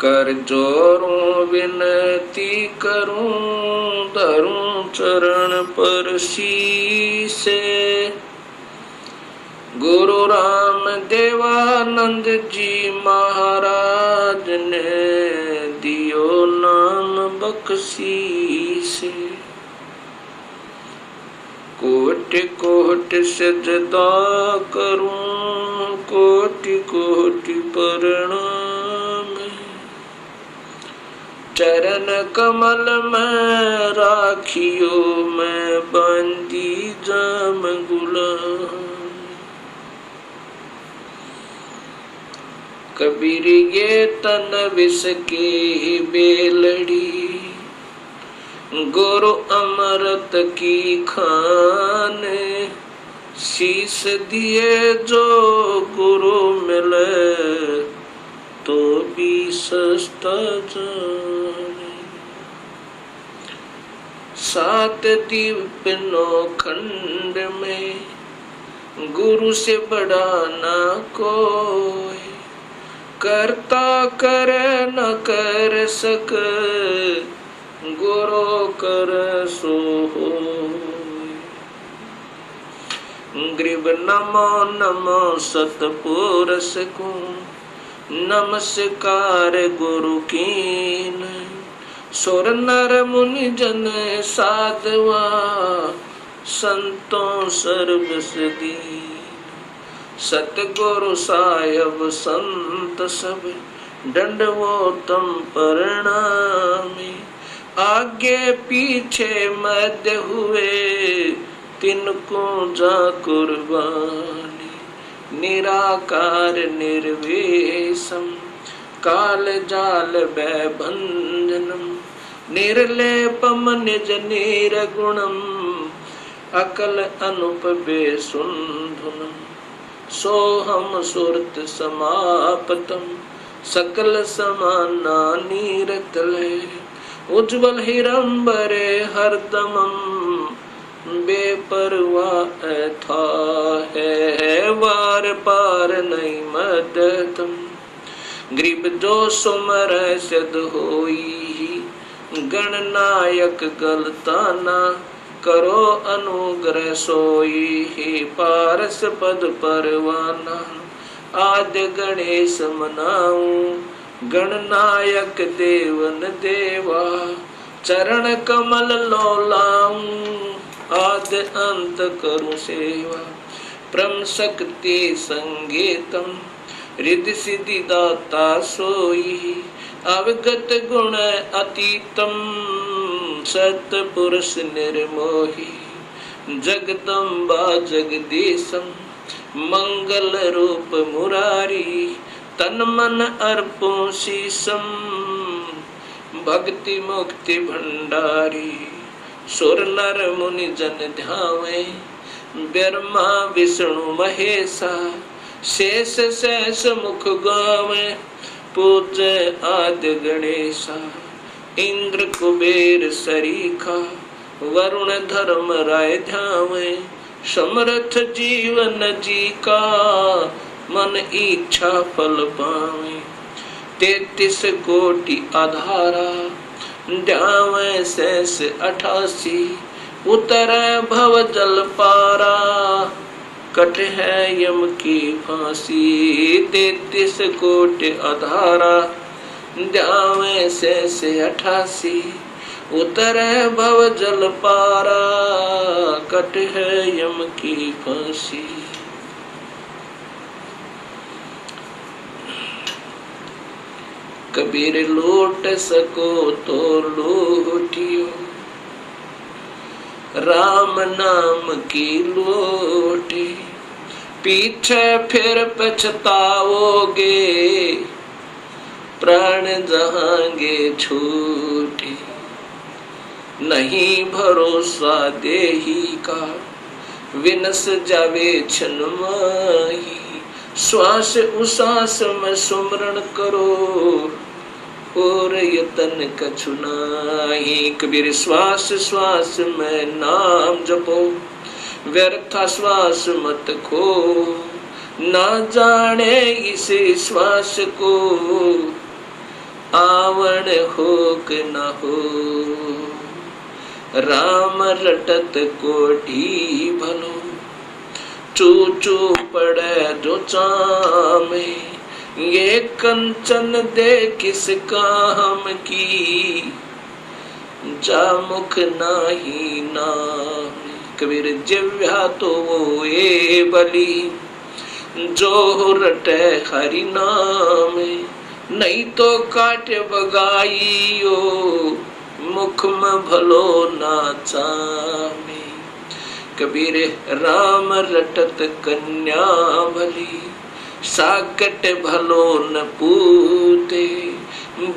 कर जोरूं विनती करूं, धरूं चरण पर शीसे। गुरु राम देवानंद जी महाराज ने दियो नाम बख्शीसे। कोटि कोटि सजदा करूं, कोटि कोटि प्रणाम। चरण कमल में राखियो, मैं बंदी जाम गुलाम। कबीर ये तन विष की बेलड़ी, गुरु अमृत की खान। शीस दिए जो गुरु मिले, तो भी सस्ता जाने। सात दीप नौ खंड में, गुरु से बड़ा ना कोई। करता करे न कर सक, गुरु कर सो होय। ग्रीब नमो नमो सतपुरुष को, नमस्कार गुरु कीन। सुर नर मुनि जन साधवा, संतों सर्वस दीन। सतगुरु साहिब संत सब, दंडवोतम प्रणामी। आगे पीछे मध्य हुए, तिनको जा कुर्बानी। निराकार निर्वेशम, काल जाल भंजनम। निर्लेपम निज निर्गुणम, अकल अनुप बेसुंधुनम। सोहम सुरत समापतम, सकल समाना नीरतले। उज्ज्वल हिरंबरे हरदमम, बेपरवाह था है वार पार नहीं मदतम। ग्रीब जो सुमर सिद्ध होई, गणनायक गलताना। करो अनुग्रह सोई, ही पारस पद परवाना। आद्य गणेश मनाऊं, गणनायक देवन देवा। चरण कमल लौलाऊं, आद्य अंत करूं सेवा। परम शक्ति संगीतम, रिद्धि सिद्धि दाता सोई। अवगत गुण अतीतम, सतपुरुष निर्मोही। जगदम्बा जगदीशम, मंगल रूप मुरारी। तन मन अर्पों शीसम, भक्ति मुक्ति भंडारी। सुर नर मुनि जन ध्यावे, ब्रह्मा विष्णु महेशा। शेष शेष मुख गावे, पूज्य आद्य गणेशा। इंद्र कुबेर सरीखा, वरुण धर्म राय ध्यावे। समर्थ जीवन जी का, मन इच्छा फल पावे। 33 कोटि आधारा, ध्यावे शेष 88। उतरे भव जल पारा, कट है यम की फांसी। 33 कोटि आधारा, ध्यावे शेष 88। उतरे भव जल पारा, कट है यम की फांसी। कबीर लूट सको तो लूटियो, राम नाम की लोटी। पीछे फिर पछताओगे, प्राण जहांगे छूटे। नहीं भरोसा देही का, विनस जावे क्षण माही। श्वास उसास में सुमरण करो, और यतन कछु नाही। कबीर श्वास श्वास में नाम जपो, व्यर्थ श्वास मत खो। ना जाने इस श्वास को, आवण होक न हो। राम रटत कोठी भलो, चू चू पड़े जो चामे। ये कंचन दे किस काम की, जा मुख नाही नाम। कबीर जिव्या तो वो ए बली, जो रटे हरि नाम। नहीं तो काट बगाइयो, मुख में भलो ना चामे। कबीर राम रटत कन्या भली, साकट भलो न पूते।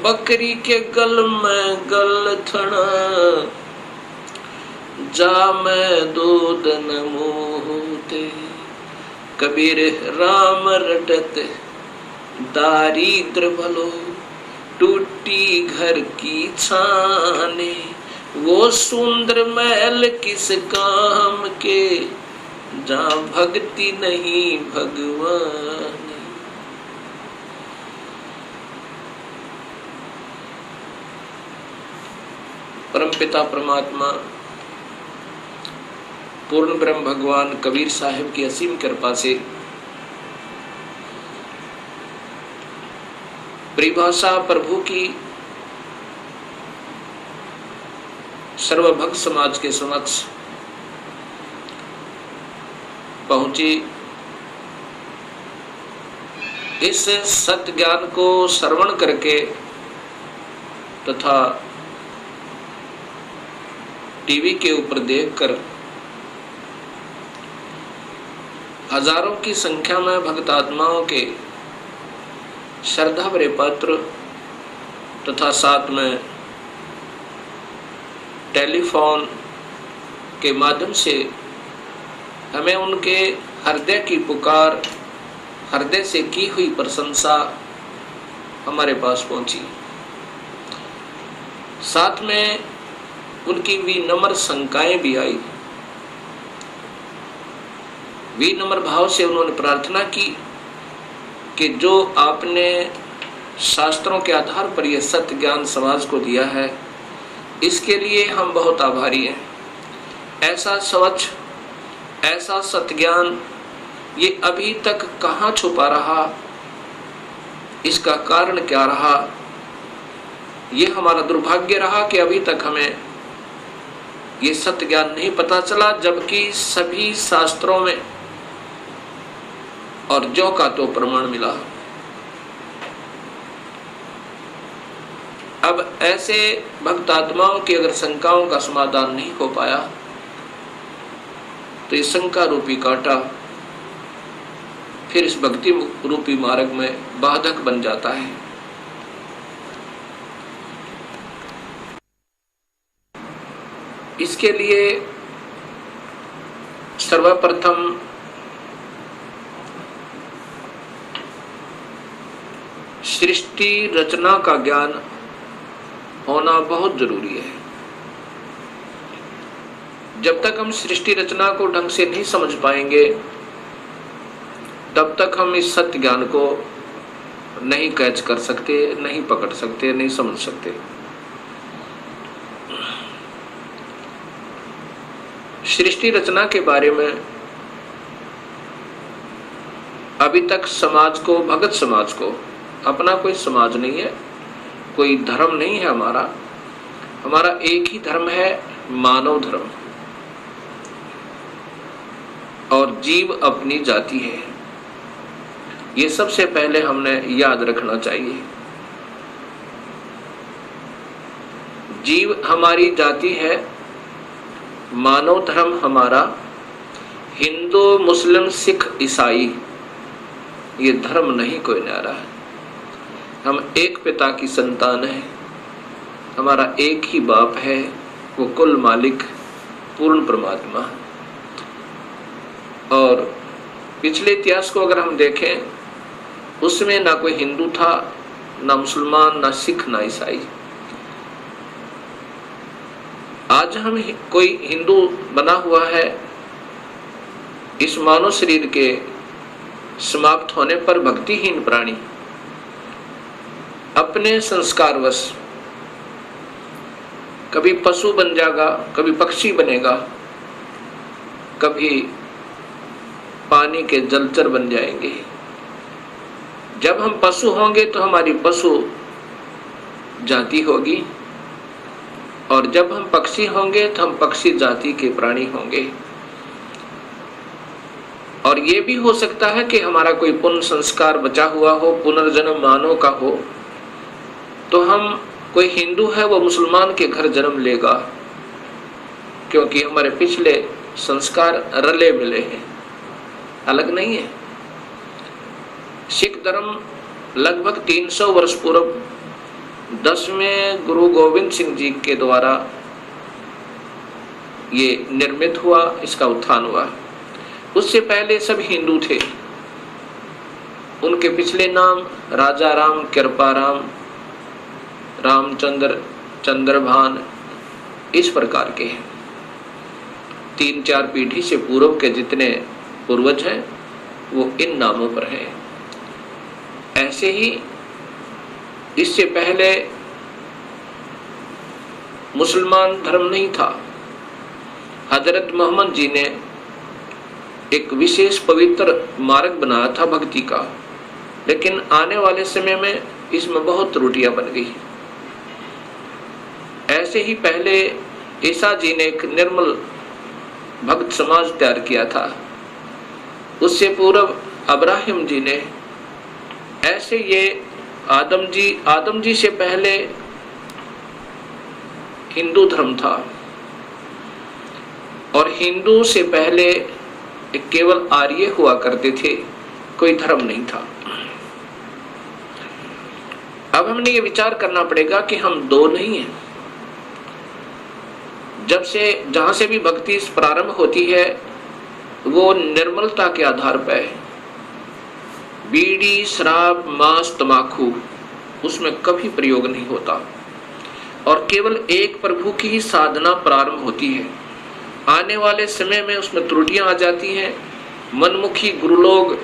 बकरी के गल में गल थना, जा में दूध न मोहते। कबीर राम रटत दारिद्र भलो, टूटी घर की छाने। वो सुंदर महल किस काम के, जहाँ भक्ति नहीं भगवान। परमपिता परमात्मा पूर्ण ब्रह्म भगवान कबीर साहिब की असीम कृपा से परिभाषा प्रभु की सर्वभक्त समाज के समक्ष पहुंची। इस सत्य ज्ञान को श्रवण करके तथा टीवी के ऊपर देखकर हजारों की संख्या में भक्त आत्माओं के श्रद्धा भरे पत्र तथा साथ में टेलीफोन के माध्यम से हमें उनके हृदय की पुकार, हृदय से की हुई प्रशंसा हमारे पास पहुंची। साथ में उनकी विनम्र शंकाएं भी आई। विनम्र भाव से उन्होंने प्रार्थना की कि जो आपने शास्त्रों के आधार पर यह सत्य ज्ञान समाज को दिया है, इसके लिए हम बहुत आभारी हैं। ऐसा स्वच्छ, ऐसा सत्य ज्ञान ये अभी तक कहाँ छुपा रहा, इसका कारण क्या रहा? ये हमारा दुर्भाग्य रहा कि अभी तक हमें ये सत्य ज्ञान नहीं पता चला, जबकि सभी शास्त्रों में और जो का तो प्रमाण मिला। अब ऐसे भक्त आत्माओं की अगर शंकाओं का समाधान नहीं हो पाया तो इस शंका रूपी कांटा फिर इस भक्ति रूपी मार्ग में बाधक बन जाता है। इसके लिए सर्वप्रथम सृष्टि रचना का ज्ञान होना बहुत जरूरी है। जब तक हम सृष्टि रचना को ढंग से नहीं समझ पाएंगे, तब तक हम इस सत्य ज्ञान को नहीं कैच कर सकते, नहीं पकड़ सकते, नहीं समझ सकते। सृष्टि रचना के बारे में अभी तक समाज को, भगत समाज को, अपना कोई समाज नहीं है, कोई धर्म नहीं है हमारा एक ही धर्म है, मानव धर्म, और जीव अपनी जाति है। ये सबसे पहले हमने याद रखना चाहिए। जीव हमारी जाति है, मानव धर्म हमारा हिंदू, मुस्लिम, सिख, ईसाई ये धर्म नहीं कोई न्यारा है। हम एक पिता की संतान है, हमारा एक ही बाप है, वो कुल मालिक पूर्ण परमात्मा। और पिछले इतिहास को अगर हम देखें, उसमें ना कोई हिंदू था, ना मुसलमान, ना सिख, ना ईसाई। आज हम कोई हिंदू बना हुआ है, इस मानव शरीर के समाप्त होने पर भक्तिहीन प्राणी अपने संस्कारवश कभी पशु बन जाएगा, कभी पक्षी बनेगा, कभी पानी के जलचर बन जाएंगे। जब हम पशु होंगे तो हमारी पशु जाति होगी, और जब हम पक्षी होंगे तो हम पक्षी जाति के प्राणी होंगे। और ये भी हो सकता है कि हमारा कोई पुण्य संस्कार बचा हुआ हो, पुनर्जन्म मानव का हो, तो हम, कोई हिंदू है वो मुसलमान के घर जन्म लेगा, क्योंकि हमारे पिछले संस्कार रले मिले हैं, अलग नहीं है। सिख धर्म लगभग 300 वर्ष पूर्व 10वें गुरु गोविंद सिंह जी के द्वारा ये निर्मित हुआ, इसका उत्थान हुआ। उससे पहले सब हिंदू थे। उनके पिछले नाम राजा राम, कृपा राम, रामचंद्र, चंद्रभान, इस प्रकार के हैं। 3-4 पीढ़ी से पूर्व के जितने पूर्वज हैं वो इन नामों पर हैं। ऐसे ही इससे पहले मुसलमान धर्म नहीं था। हजरत मोहम्मद जी ने एक विशेष पवित्र मार्ग बनाया था भक्ति का, लेकिन आने वाले समय में इसमें बहुत त्रुटियां बन गई। ऐसे ही पहले ईसा जी ने एक निर्मल भक्त समाज तैयार किया था, उससे पूर्व अब्राहिम जी ने, ऐसे ये आदम जी से पहले हिंदू धर्म था, और हिंदू से पहले केवल आर्य हुआ करते थे, कोई धर्म नहीं था। अब हमने ये विचार करना पड़ेगा कि हम दो नहीं हैं। जहां से भी भक्ति प्रारंभ होती है वो निर्मलता के आधार पर है। बीड़ी, शराब, मांस, तमाकू उसमें कभी प्रयोग नहीं होता, और केवल एक प्रभु की ही साधना प्रारंभ होती है। आने वाले समय में उसमें त्रुटियां आ जाती हैं। मनमुखी गुरु लोग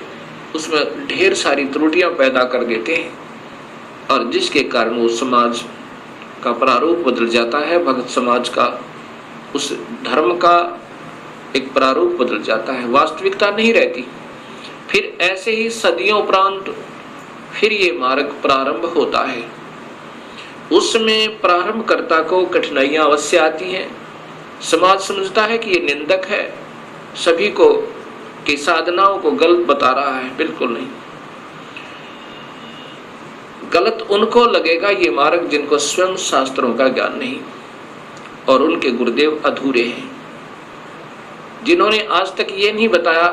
उसमें ढेर सारी त्रुटियां पैदा कर देते हैं, और जिसके कारण वो समाज का प्रारूप बदल जाता है, भक्त समाज का, उस धर्म का एक प्रारूप बदल जाता है, वास्तविकता नहीं रहती। फिर ऐसे ही सदियों उपरांत फिर ये मार्ग प्रारंभ होता है। उसमें प्रारंभकर्ता को कठिनाइयां अवश्य आती हैं। समाज समझता है कि ये निंदक है, सभी को की साधनाओं को गलत बता रहा है। बिल्कुल नहीं, गलत उनको लगेगा ये मार्ग जिनको स्वयं शास्त्रों का ज्ञान नहीं और उनके गुरुदेव अधूरे हैं, जिन्होंने आज तक ये नहीं बताया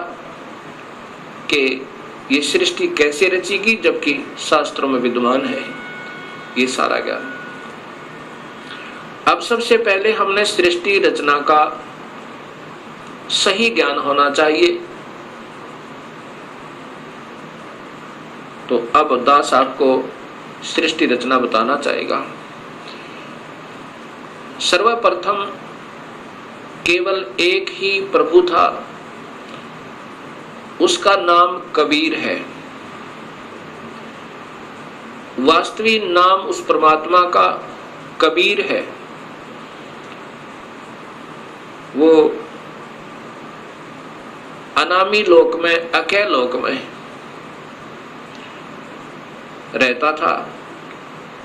कि ये सृष्टि कैसे रचेगी, जबकि शास्त्रों में विद्यमान है ये सारा ज्ञान। अब सबसे पहले हमने सृष्टि रचना का सही ज्ञान होना चाहिए। तो अब दास आपको सृष्टि रचना बताना चाहेगा। सर्वप्रथम केवल एक ही प्रभु था, उसका नाम कबीर है। वास्तविक नाम उस परमात्मा का कबीर है। वो अनामी लोक में, अकय लोक में रहता था,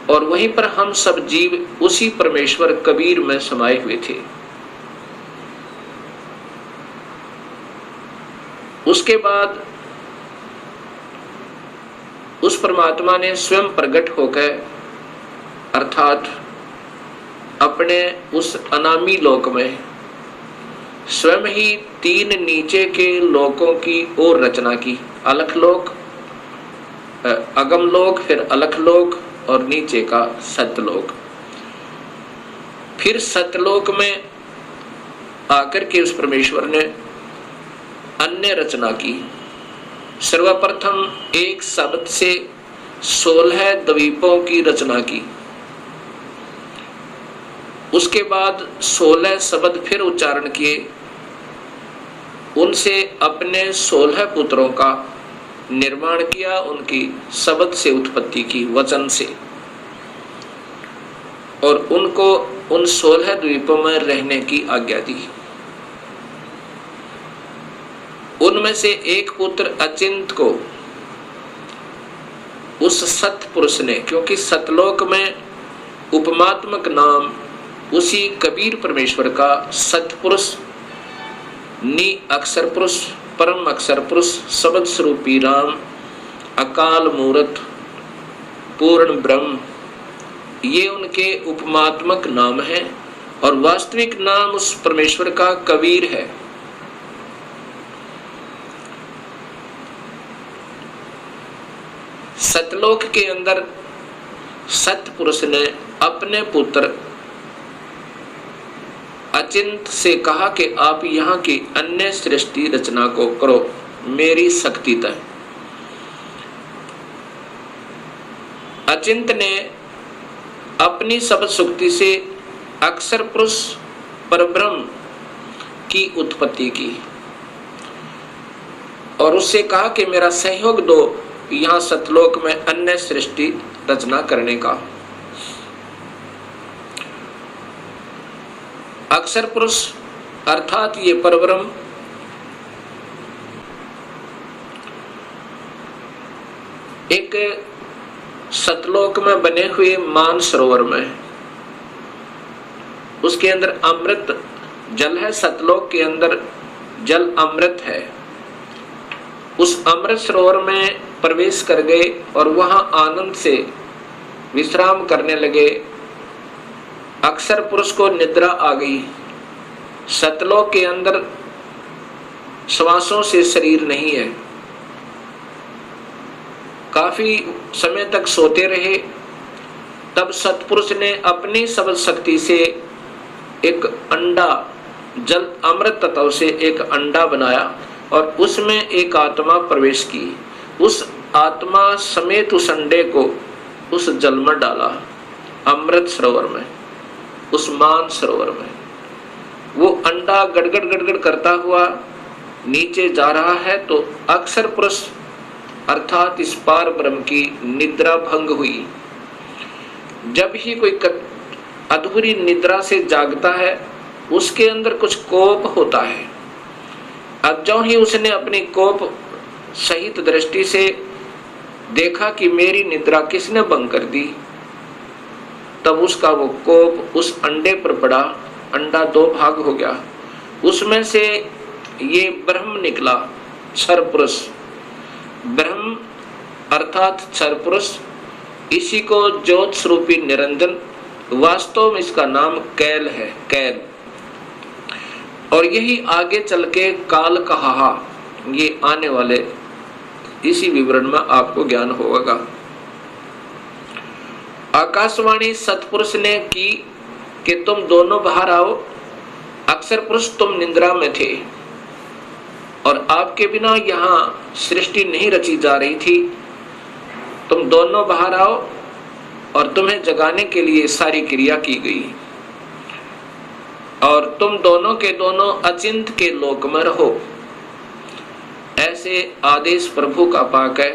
और वहीं पर हम सब जीव उसी परमेश्वर कबीर में समाये हुए थे। उसके बाद उस परमात्मा ने स्वयं प्रकट होकर, अर्थात अपने उस अनामी लोक में स्वयं ही 3 नीचे के लोकों की ओर रचना की। अलख लोक, अगम लोक, फिर अलख लोक, और नीचे का सतलोक। फिर सतलोक में आकर के उस परमेश्वर ने अन्य रचना की। सर्वप्रथम एक शब्द से 16 द्वीपों की रचना की। उसके बाद 16 शब्द फिर उच्चारण किए, उनसे अपने 16 पुत्रों का निर्माण किया, उनकी शब्द से उत्पत्ति की, वचन से। और उनको उन 16 द्वीपों में रहने की आज्ञा दी। उनमें से एक पुत्र अचिंत को उस सतपुरुष ने, क्योंकि सतलोक में उपमात्मक नाम उसी कबीर परमेश्वर का सतपुरुष, नि अक्षर पुरुष, परम अक्षर पुरुष, शब्द स्वरूपी राम, अकाल मूर्त, पूर्ण ब्रह्म, ये उनके उपमात्मक नाम हैं और वास्तविक नाम उस परमेश्वर का कबीर है। सतलोक के अंदर सतपुरुष ने अपने पुत्र अचिंत से कहा कि आप यहाँ की अन्य सृष्टि रचना को करो मेरी शक्ति तक। अचिंत ने अपनी शब्द शक्ति से अक्षर पुरुष परब्रह्म की उत्पत्ति की और उससे कहा कि मेरा सहयोग दो यहाँ सतलोक में अन्य सृष्टि रचना करने का। अक्षर पुरुष अर्थात ये परब्रह्म एक सतलोक में बने हुए मान सरोवर में, उसके अंदर अमृत जल है। सतलोक के अंदर जल अमृत है। उस अमृत सरोवर में प्रवेश कर गए और वहां आनंद से विश्राम करने लगे। अक्षर पुरुष को निद्रा आ गई। सतलोक के अंदर श्वासों से शरीर नहीं है। काफी समय तक सोते रहे। तब सतपुरुष ने अपनी शब्द शक्ति से एक अंडा, जल अमृत तत्व से एक अंडा बनाया और उसमें एक आत्मा प्रवेश की। उस आत्मा समेत उस अंडे को उस जल में डाला, अमृत सरोवर में, उस मान सरोवर में। वो अंडा गड़गड़ गड़गड़ करता हुआ नीचे जा रहा है तो अक्षर पुरुष अर्थात इस पार ब्रह्म की निद्रा भंग हुई। जब ही कोई अधूरी निद्रा से जागता है उसके अंदर कुछ कोप होता है। अब जो ही उसने अपनी कोप सहित दृष्टि से देखा कि मेरी निद्रा किसने भंग कर दी, तब उसका वो कोप उस अंडे पर पड़ा। अंडा दो भाग हो गया। उसमें से ये ब्रह्म निकला, क्षर पुरुष। ब्रह्म अर्थात क्षर पुरुष, इसी को ज्योत स्वरूपी निरंजन, वास्तव में इसका नाम कैल है, कैल। और यही आगे चल के काल कहा, ये आने वाले इसी विवरण में आपको ज्ञान होगा। आकाशवाणी सतपुरुष ने की कि तुम दोनों बाहर आओ। अक्षर पुरुष तुम निद्रा में थे और आपके बिना यहाँ सृष्टि नहीं रची जा रही थी। तुम दोनों बाहर आओ और तुम्हें जगाने के लिए सारी क्रिया की गई और तुम दोनों के दोनों अचिंत के लोक में रहो। ऐसे आदेश प्रभु का पाक है।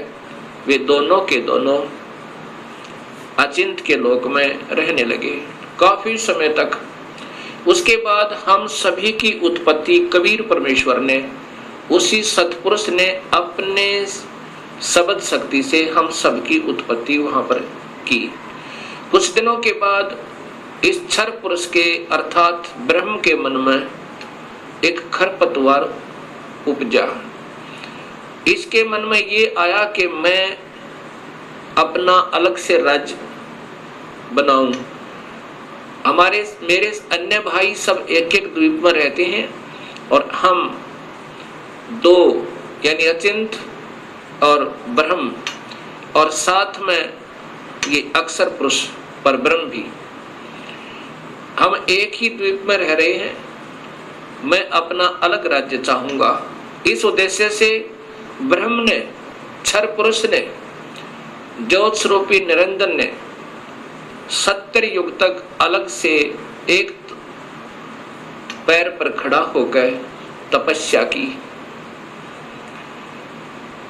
वे दोनों के दोनों अचिंत के लोक में रहने लगे काफी समय तक। उसके बाद हम सभी की उत्पत्ति कबीर परमेश्वर ने, उसी सतपुरुष ने अपने शब्द शक्ति से हम सबकी उत्पत्ति वहां पर की। कुछ दिनों के बाद इस क्षर पुरुष के अर्थात ब्रह्म के मन में एक खरपतवार उपजा। इसके मन में ये आया कि मैं अपना अलग से राज्य बनाऊं। मेरे अन्य भाई सब एक एक द्वीप में रहते हैं और हम दो यानी अचिंत और ब्रह्म और साथ में ये अक्षर पुरुष पर ब्रह्म भी, हम एक ही द्वीप में रह रहे हैं। मैं अपना अलग राज्य चाहूंगा। इस उद्देश्य से ब्रह्म ने, क्षर पुरुष ने, ज्योत स्वरूपी निरंजन ने 70 युग तक अलग से एक पैर पर खड़ा होकर तपस्या की।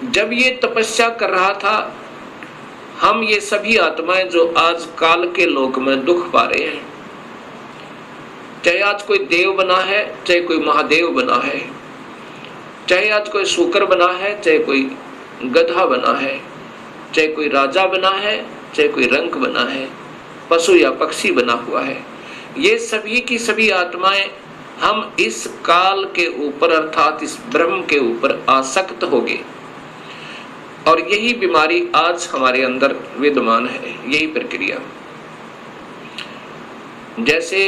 जब ये तपस्या कर रहा था, हम ये सभी आत्माएं जो आज काल के लोक में दुख पा रहे हैं, चाहे आज कोई देव बना है, चाहे कोई महादेव बना है, चाहे आज कोई शूकर बना है, चाहे कोई गधा बना है, चाहे कोई राजा बना है, चाहे कोई रंक बना है, पशु या पक्षी बना हुआ है, ये सभी की सभी आत्माएं हम इस काल के ऊपर अर्थात इस ब्रह्म के ऊपर आसक्त हो गए। और यही बीमारी आज हमारे अंदर विद्यमान है, यही प्रक्रिया। जैसे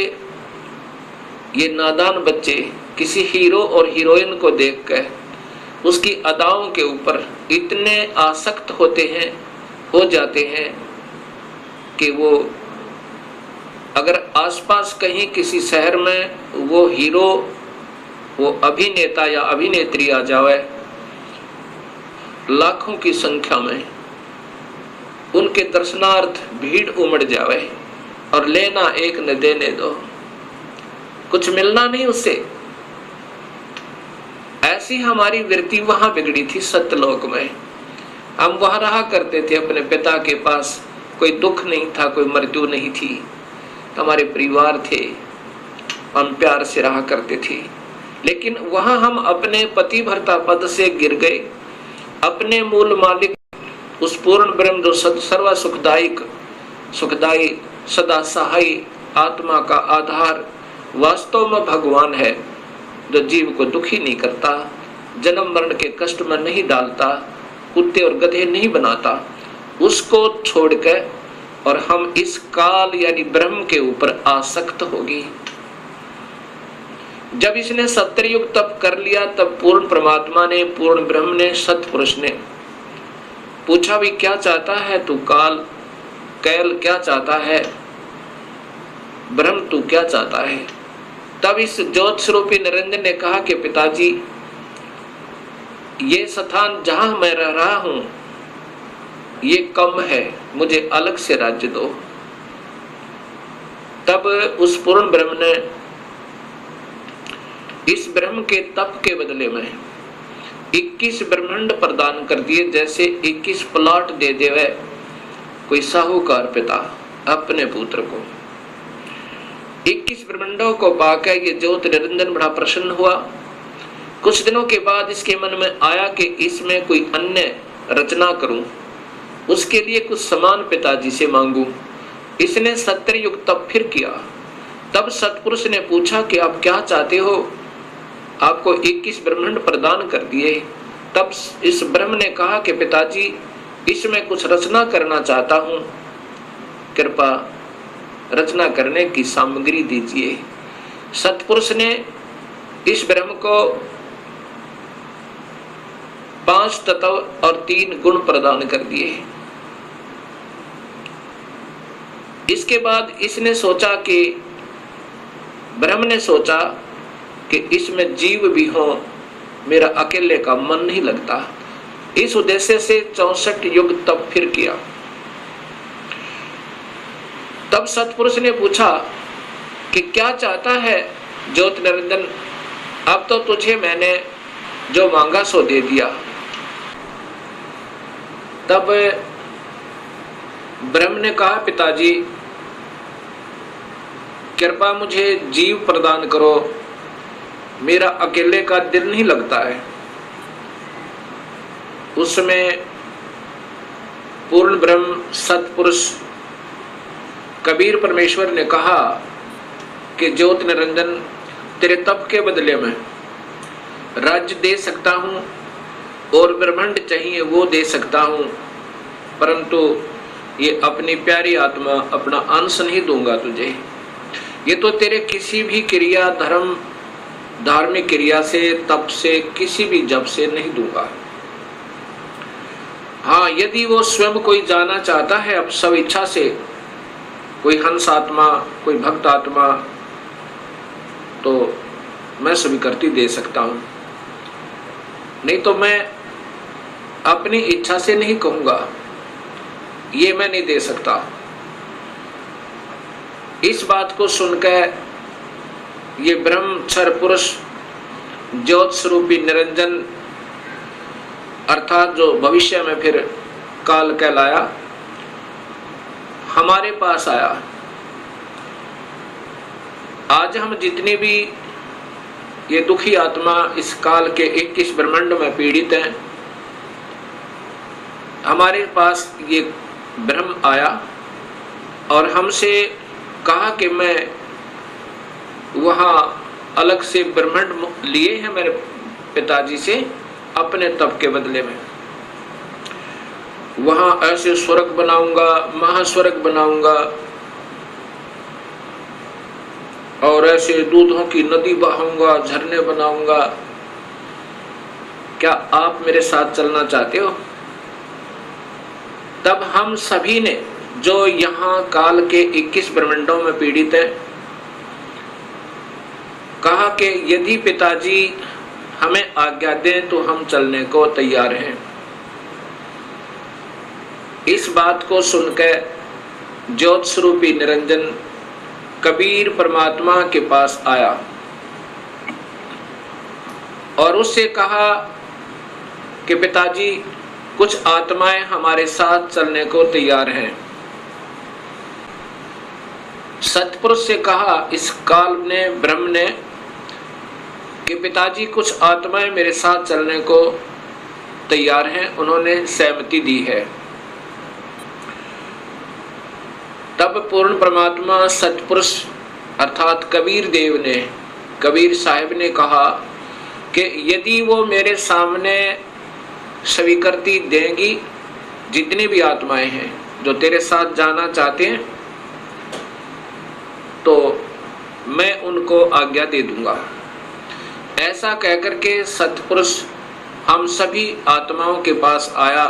ये नादान बच्चे किसी हीरो और हीरोइन को देखकर उसकी अदाओं के ऊपर इतने आसक्त होते हैं, हो जाते हैं कि वो अगर आसपास कहीं किसी शहर में वो हीरो, वो अभिनेता या अभिनेत्री आ जावे, लाखों की संख्या में उनके दर्शनार्थ भीड़ उमड़ जावे और लेना एक न देने दो, कुछ मिलना नहीं उससे। ऐसी हमारी वृत्ति वहां बिगड़ी थी सत्यलोक में। हम वहां रहा करते थे अपने पिता के पास, कोई दुख नहीं था, कोई मृत्यु नहीं थी, हमारे परिवार थे, हम प्यार से रहा करते थे। लेकिन वहां हम अपने पतिव्रता पद से गिर गए, अपने मूल मालिक उस पूर्ण ब्रह्म जो सर्व सुखदायी सदा सहाय आत्मा का आधार वास्तव में भगवान है, जो जीव को दुखी नहीं करता, जन्म मरण के कष्ट में नहीं डालता, कुत्ते और गधे नहीं बनाता, उसको छोड़कर और हम इस काल यानी ब्रह्म के ऊपर आसक्त होगी। जब इसने सत्ययुग तप कर लिया, तब पूर्ण परमात्मा ने, पूर्ण ब्रह्म ने, सतपुरुष ने पूछा भी क्या चाहता है तू, कैल क्या चाहता है, ब्रह्म तू क्या चाहता है। तब इस ज्योत स्वरूपी निरंजन ने कहा कि पिताजी, ये स्थान जहां मैं रह रहा हूं ये कम है, मुझे अलग से राज्य दो। तब उस पूर्ण ब्रह्म ने इस ब्रह्म के तप के बदले में 21 ब्रह्मांड प्रदान कर दिए, जैसे 21 प्लॉट दे देवे कोई साहूकार पिता अपने पुत्र को। 21 ब्रह्मांडों को पाकर ये ज्योत निरंजन बड़ा प्रसन्न हुआ। कुछ दिनों के बाद इसके मन में आया कि इसमें कोई अन्य रचना करूं, उसके लिए कुछ समान पिताजी से मांगूं। इसने सत्ययुग तप फिर किया। तब सतपुरुष ने पूछा कि आप क्या चाहते हो, आपको 21 ब्रह्मांड प्रदान कर दिए। तब इस ब्रह्म ने कहा कि पिताजी, इसमें कुछ रचना करना चाहता हूं, कृपा रचना करने की सामग्री दीजिए। सतपुरुष ने इस ब्रह्म को 5 तत्व और 3 गुण प्रदान कर दिए। इसके बाद इसने सोचा कि ब्रह्म ने सोचा कि इसमें जीव भी हो, मेरा अकेले का मन नहीं लगता। इस उद्देश्य से 64 युग तप फिर किया। तब सतपुरुष ने पूछा कि क्या चाहता है ज्योत निरंजन, अब तो तुझे मैंने जो मांगा सो दे दिया। तब ब्रह्म ने कहा, पिताजी कृपा मुझे जीव प्रदान करो, मेरा अकेले का दिल नहीं लगता है। उसमें पूर्ण ब्रह्म सतपुरुष कबीर परमेश्वर ने कहा कि ज्योत निरंजन, तेरे तप के बदले में राज्य दे सकता हूं और ब्रह्मांड चाहिए वो दे सकता हूं, परंतु ये अपनी प्यारी आत्मा, अपना अंश नहीं दूंगा तुझे। ये तो तेरे किसी भी क्रिया, धर्म, धार्मिक क्रिया से, तप से, किसी भी जप से नहीं दूंगा। हाँ, यदि वो स्वयं कोई जाना चाहता है अब सब इच्छा से, कोई हंस आत्मा, कोई भक्त आत्मा, तो मैं स्वीकृति दे सकता हूं, नहीं तो मैं अपनी इच्छा से नहीं कहूंगा, ये मैं नहीं दे सकता। इस बात को सुनकर ये ब्रह्मचर पुरुष ज्योत स्वरूपी निरंजन अर्थात जो भविष्य में फिर काल कहलाया, हमारे पास आया। आज हम जितनी भी ये दुखी आत्मा इस काल के 21 ब्रह्मांड में पीड़ित हैं, हमारे पास ये ब्रह्म आया और हमसे कहा कि मैं वहाँ अलग से ब्रह्मांड लिए हैं मेरे पिताजी से अपने तप के बदले में। वहाँ ऐसे स्वर्ग बनाऊंगा, महास्वर्ग बनाऊंगा और ऐसे दूधों की नदी बहाऊंगा, झरने बनाऊंगा। क्या आप मेरे साथ चलना चाहते हो? तब हम सभी ने जो यहाँ काल के 21 ब्रह्मांडों में पीड़ित है, कहा कि यदि पिताजी हमें आज्ञा दें तो हम चलने को तैयार हैं। इस बात को सुनकर ज्योत स्वरूपी निरंजन कबीर परमात्मा के पास आया और उससे कहा कि पिताजी, कुछ आत्माएं हमारे साथ चलने को तैयार हैं। सतपुरुष से कहा इस काल ने, ब्रह्म ने, कि पिताजी कुछ आत्माएं मेरे साथ चलने को तैयार हैं, उन्होंने सहमति दी है। तब पूर्ण परमात्मा सतपुरुष अर्थात कबीर देव ने, कबीर साहिब ने कहा कि यदि वो मेरे सामने स्वीकृति देंगी, जितनी भी आत्माएं हैं जो तेरे साथ जाना चाहते हैं, तो मैं उनको आज्ञा दे दूंगा। ऐसा कहकर के सतपुरुष हम सभी आत्माओं के पास आया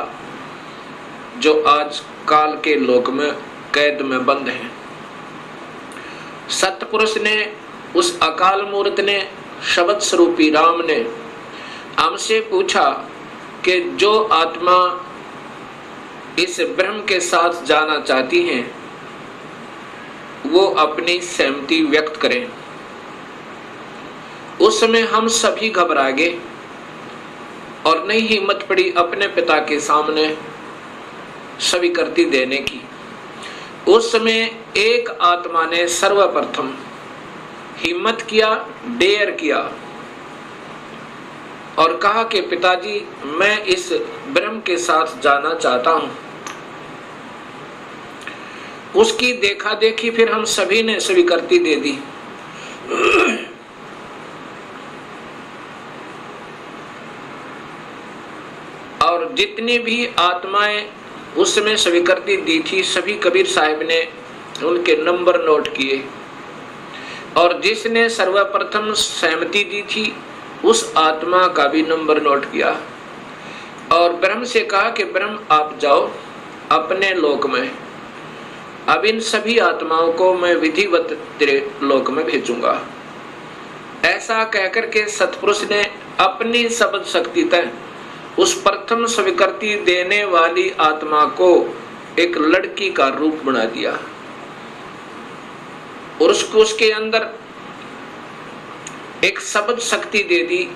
जो आज काल के लोक में कैद में बंद हैं। सतपुरुष ने, उस अकाल मूर्त ने, शब्द स्वरूपी राम ने हमसे पूछा कि जो आत्मा इस ब्रह्म के साथ जाना चाहती हैं वो अपनी सहमति व्यक्त करें। उस समय हम सभी घबरा गए और नहीं हिम्मत पड़ी अपने पिता के सामने स्वीकृति देने की। उस समय एक आत्मा ने सर्वप्रथम हिम्मत किया, डेयर किया और कहा कि पिताजी, मैं इस ब्रह्म के साथ जाना चाहता हूं। उसकी देखा देखी फिर हम सभी ने स्वीकृति दे दी। और जितनी भी आत्माएं उस समय स्वीकृति दी थी, सभी कबीर साहिब ने उनके नंबर नोट किए और जिसने सर्वप्रथम सहमति दी थी उस आत्मा का भी नंबर नोट किया और ब्रह्म से कहा कि ब्रह्म आप जाओ अपने लोक में, अब इन सभी आत्माओं को मैं विधिवत तेरे लोक में भेजूंगा। ऐसा कहकर के सतपुरुष ने अपनी शब्द शक्ति तय उस प्रथम स्वीकृति देने वाली आत्मा को एक लड़की का रूप बना दिया और उसके अंदर एक शब्द शक्ति दे दी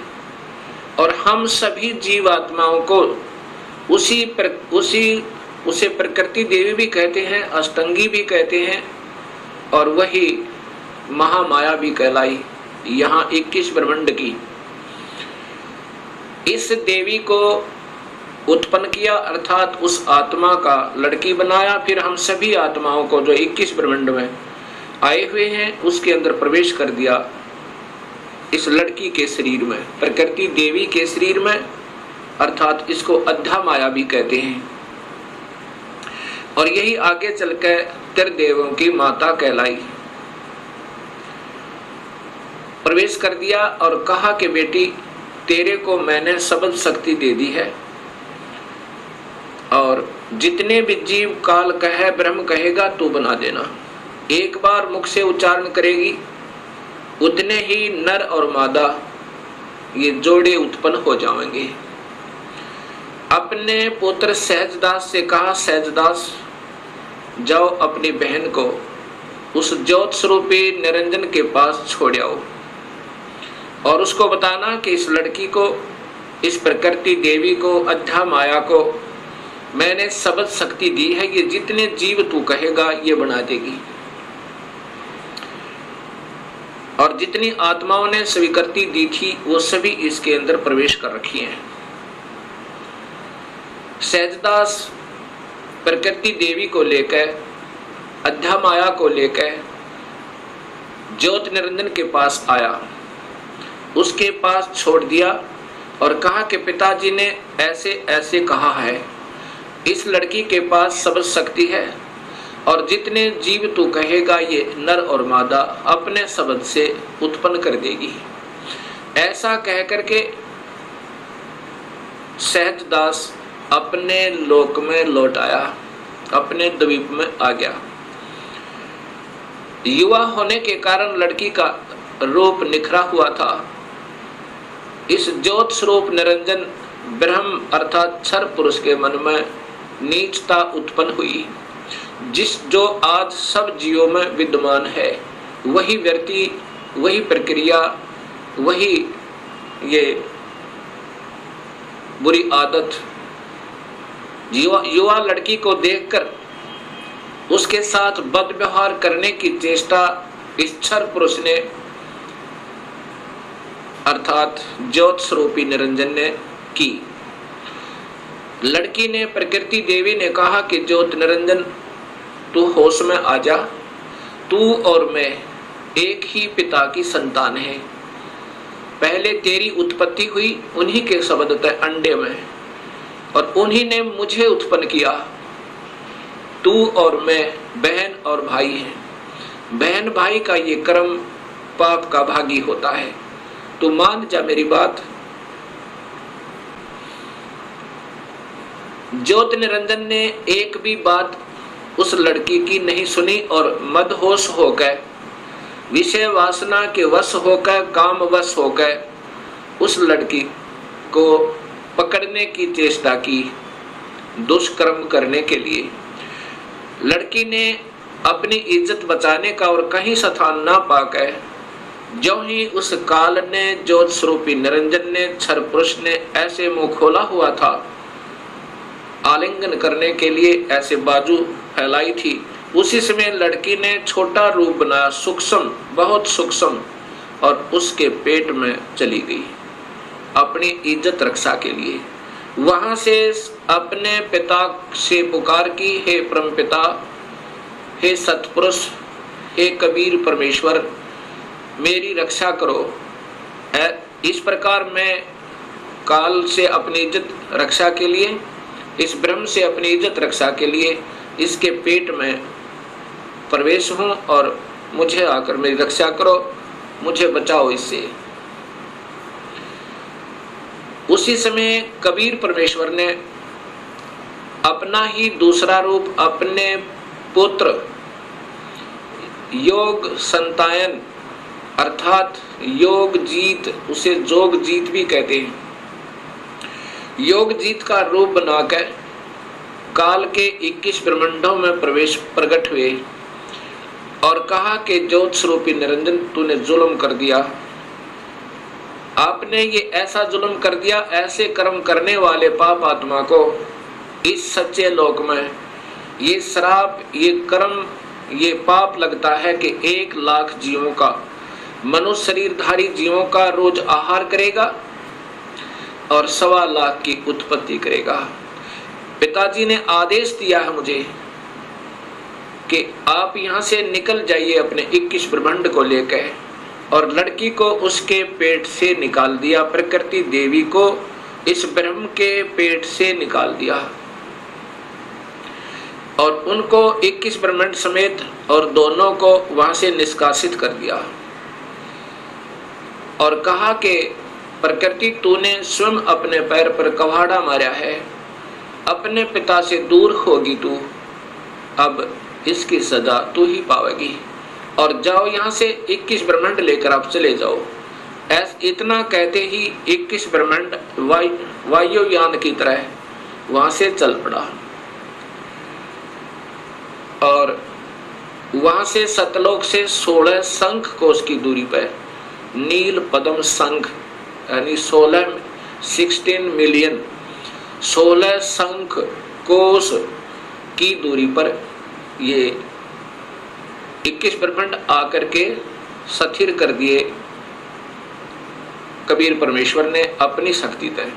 और हम सभी जीवात्माओं को उसे प्रकृति देवी भी कहते हैं, अष्टंगी भी कहते हैं और वही महामाया भी कहलाई। यहाँ 21 ब्रह्मांड की इस देवी को उत्पन्न किया अर्थात उस आत्मा का लड़की बनाया। फिर हम सभी आत्माओं को जो 21 ब्रह्मांड में आए हुए हैं उसके अंदर प्रवेश कर दिया, इस लड़की के शरीर में, प्रकृति देवी के शरीर में, अर्थात इसको अद्धा माया भी कहते हैं। और यही आगे चलकर त्रिदेवों की माता कहलाई। प्रवेश कर दिया और कहा कि बेटी, तेरे को मैंने शब्द शक्ति दे दी है और जितने भी जीव काल कहे, ब्रह्म कहेगा तू बना देना। एक बार मुख से उच्चारण करेगी, उतने ही नर और मादा ये जोड़े उत्पन्न हो जाएंगे। अपने पुत्र सहजदास से कहा, सहजदास जाओ अपनी बहन को उस ज्योत स्वरूपी निरंजन के पास छोड़ आओ और उसको बताना कि इस लड़की को, इस प्रकृति देवी को, अद्धा माया को मैंने शब्द शक्ति दी है, ये जितने जीव तू कहेगा ये बना देगी। और जितनी आत्माओं ने स्वीकृति दी थी वो सभी इसके अंदर प्रवेश कर रखी हैं। सहजदास प्रकृति देवी को लेकर, अध्यामाया को लेकर ज्योति निरंजन के पास आया, उसके पास छोड़ दिया और कहा कि पिताजी ने ऐसे ऐसे कहा है, इस लड़की के पास सब शक्ति है और जितने जीव तू कहेगा ये नर और मादा अपने शब्द से उत्पन्न कर देगी। ऐसा कह करके सहजदास अपने लोक में लौट आया, अपने द्वीप में आ गया। युवा होने के कारण लड़की का रूप निखरा हुआ था। इस ज्योत स्वरूप निरंजन ब्रह्म अर्थात क्षर पुरुष के मन में नीचता उत्पन्न हुई। जो आज सब जीवों में विद्यमान है, वही व्यक्ति, वही प्रक्रिया, वही ये बुरी आदत युवा लड़की को देखकर उसके साथ बदव्यवहार करने की चेष्टा इस क्षर पुरुष ने अर्थात ज्योत स्वरूपी निरंजन ने की। लड़की ने, प्रकृति देवी ने कहा कि ज्योत निरंजन तू होश में आ जा, तू और मैं एक ही पिता की संतान है। पहले तेरी उत्पत्ति हुई उन्हीं के शब्द तय अंडे में और उन्हीं ने मुझे उत्पन्न किया। तू और मैं बहन और भाई हैं। बहन भाई का ये कर्म पाप का भागी होता है। तू मान जा मेरी बात। ज्योत निरंजन ने एक भी बात उस लड़की की नहीं सुनी और मदहोश होकर, विषय वासना के वश होकर, काम वश होकर उस लड़की को पकड़ने की चेष्टा की, दुष्कर्म करने के लिए। लड़की ने अपनी इज्जत बचाने का और कहीं स्थान ना पाकर, जो ही उस काल ने, ज्योत स्वरूपी निरंजन ने, क्षर पुरुष ने ऐसे मुंह खोला हुआ था, आलिंगन करने के लिए ऐसे बाजू फैलाई थी, उसी समय लड़की ने छोटा रूप बनाया, सूक्ष्म, बहुत सूक्ष्म, और उसके पेट में चली गई अपनी इज्जत रक्षा के लिए। वहां से अपने पिता से पुकार की, हे परम पिता, हे सतपुरुष, हे कबीर परमेश्वर, मेरी रक्षा करो। इस प्रकार मैं काल से अपनी इज्जत रक्षा के लिए, इस ब्रह्म से अपनी इज्जत रक्षा के लिए इसके पेट में प्रवेश हूं और मुझे आकर मेरी रक्षा करो, मुझे बचाओ इससे। उसी समय कबीर परमेश्वर ने अपना ही दूसरा रूप अपने पुत्र योग संतायन अर्थात योग जीत, उसे जोग जीत भी कहते हैं, योग जीत का रूप बनाकर काल के 21 ब्रह्मांडों में प्रकट हुए और कहा कि ज्योत स्वरूपी निरंजन, तूने जुल्म कर दिया, आपने ये ऐसा जुल्म कर दिया, ऐसे कर्म करने वाले पाप आत्मा को इस सच्चे लोक में ये श्राप, ये कर्म, ये पाप लगता है कि 1 लाख जीवों का, मनुष्य शरीरधारी जीवों का रोज आहार करेगा और 1.25 लाख की उत्पत्ति करेगा। पिताजी ने आदेश दिया है मुझे कि आप यहाँ से निकल जाइए अपने 21 ब्रह्मांड को लेकर, और लड़की को उसके पेट से निकाल दिया, प्रकृति देवी को इस ब्रह्म के पेट से निकाल दिया और उनको 21 ब्रह्मांड समेत और दोनों को वहां से निष्कासित कर दिया और कहा कि प्रकृति, तूने स्वयं अपने पैर पर कवाड़ा मारा है, अपने पिता से दूर होगी तू, अब इसकी सजा तू ही पावेगी और जाओ यहाँ से 21 ब्रह्मांड लेकर आप चले जाओ। इतना कहते ही 21 ब्रह्मांड वायुयान की तरह वहां से चल पड़ा और वहां से सतलोक से 16 शंख कोश की दूरी पर नील पद्म शंख यानी 16 मिलियन 16 शंख कोस की दूरी पर ये 21 ब्रह्मांड आकर के स्थिर कर दिए कबीर परमेश्वर ने अपनी शक्ति तय।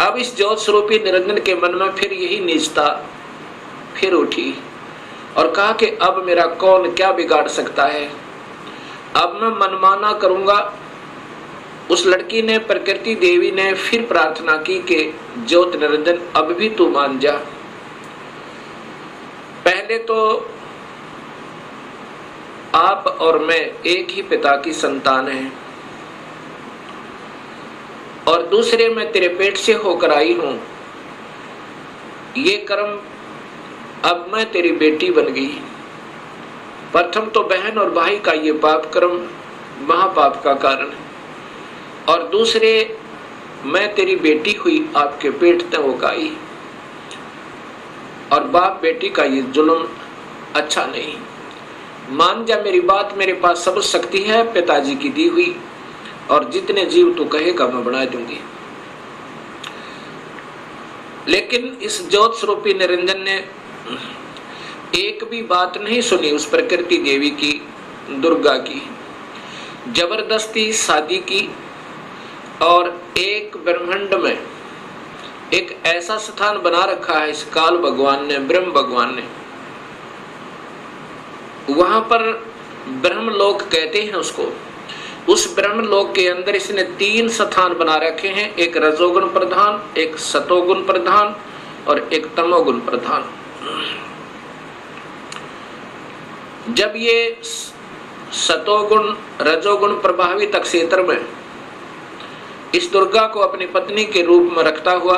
अब इस ज्योत स्वरूपी निरंजन के मन में फिर यही नीचता फिर उठी और कहा कि अब मेरा कौन क्या बिगाड़ सकता है, अब मैं मनमाना करूंगा। उस लड़की ने, प्रकृति देवी ने फिर प्रार्थना की कि ज्योत निरंजन अब भी तू मान जा। पहले तो आप और मैं एक ही पिता की संतान हैं और दूसरे मैं तेरे पेट से होकर आई हूं। ये कर्म, अब मैं तेरी बेटी बन गई। प्रथम तो बहन और भाई का ये पाप कर्म महापाप का कारण है और दूसरे मैं तेरी बेटी हुई आपके पेट में होकर आई और बाप बेटी का ये जुल्म अच्छा नहीं। मान जा मेरी बात, मेरे पास सब शक्ति है पिताजी की दी हुई और जितने जीव तू कहेगा मैं बना दूंगी। लेकिन इस ज्योत स्वरूपी निरंजन ने एक भी बात नहीं सुनी उस प्रकृति देवी की, दुर्गा की। जबरदस्ती शादी की और एक ब्रह्मांड में एक ऐसा स्थान बना रखा है इस काल भगवान ने, ब्रह्म भगवान ने। वहां पर ब्रह्मलोक कहते हैं उसको। उस ब्रह्मलोक के अंदर इसने 3 स्थान बना रखे हैं, एक रजोगुण प्रधान, एक सतोगुण प्रधान और एक तमोगुण प्रधान। जब ये सतोगुण रजोगुण प्रभावित क्षेत्र में इस दुर्गा को अपनी पत्नी के रूप में रखता हुआ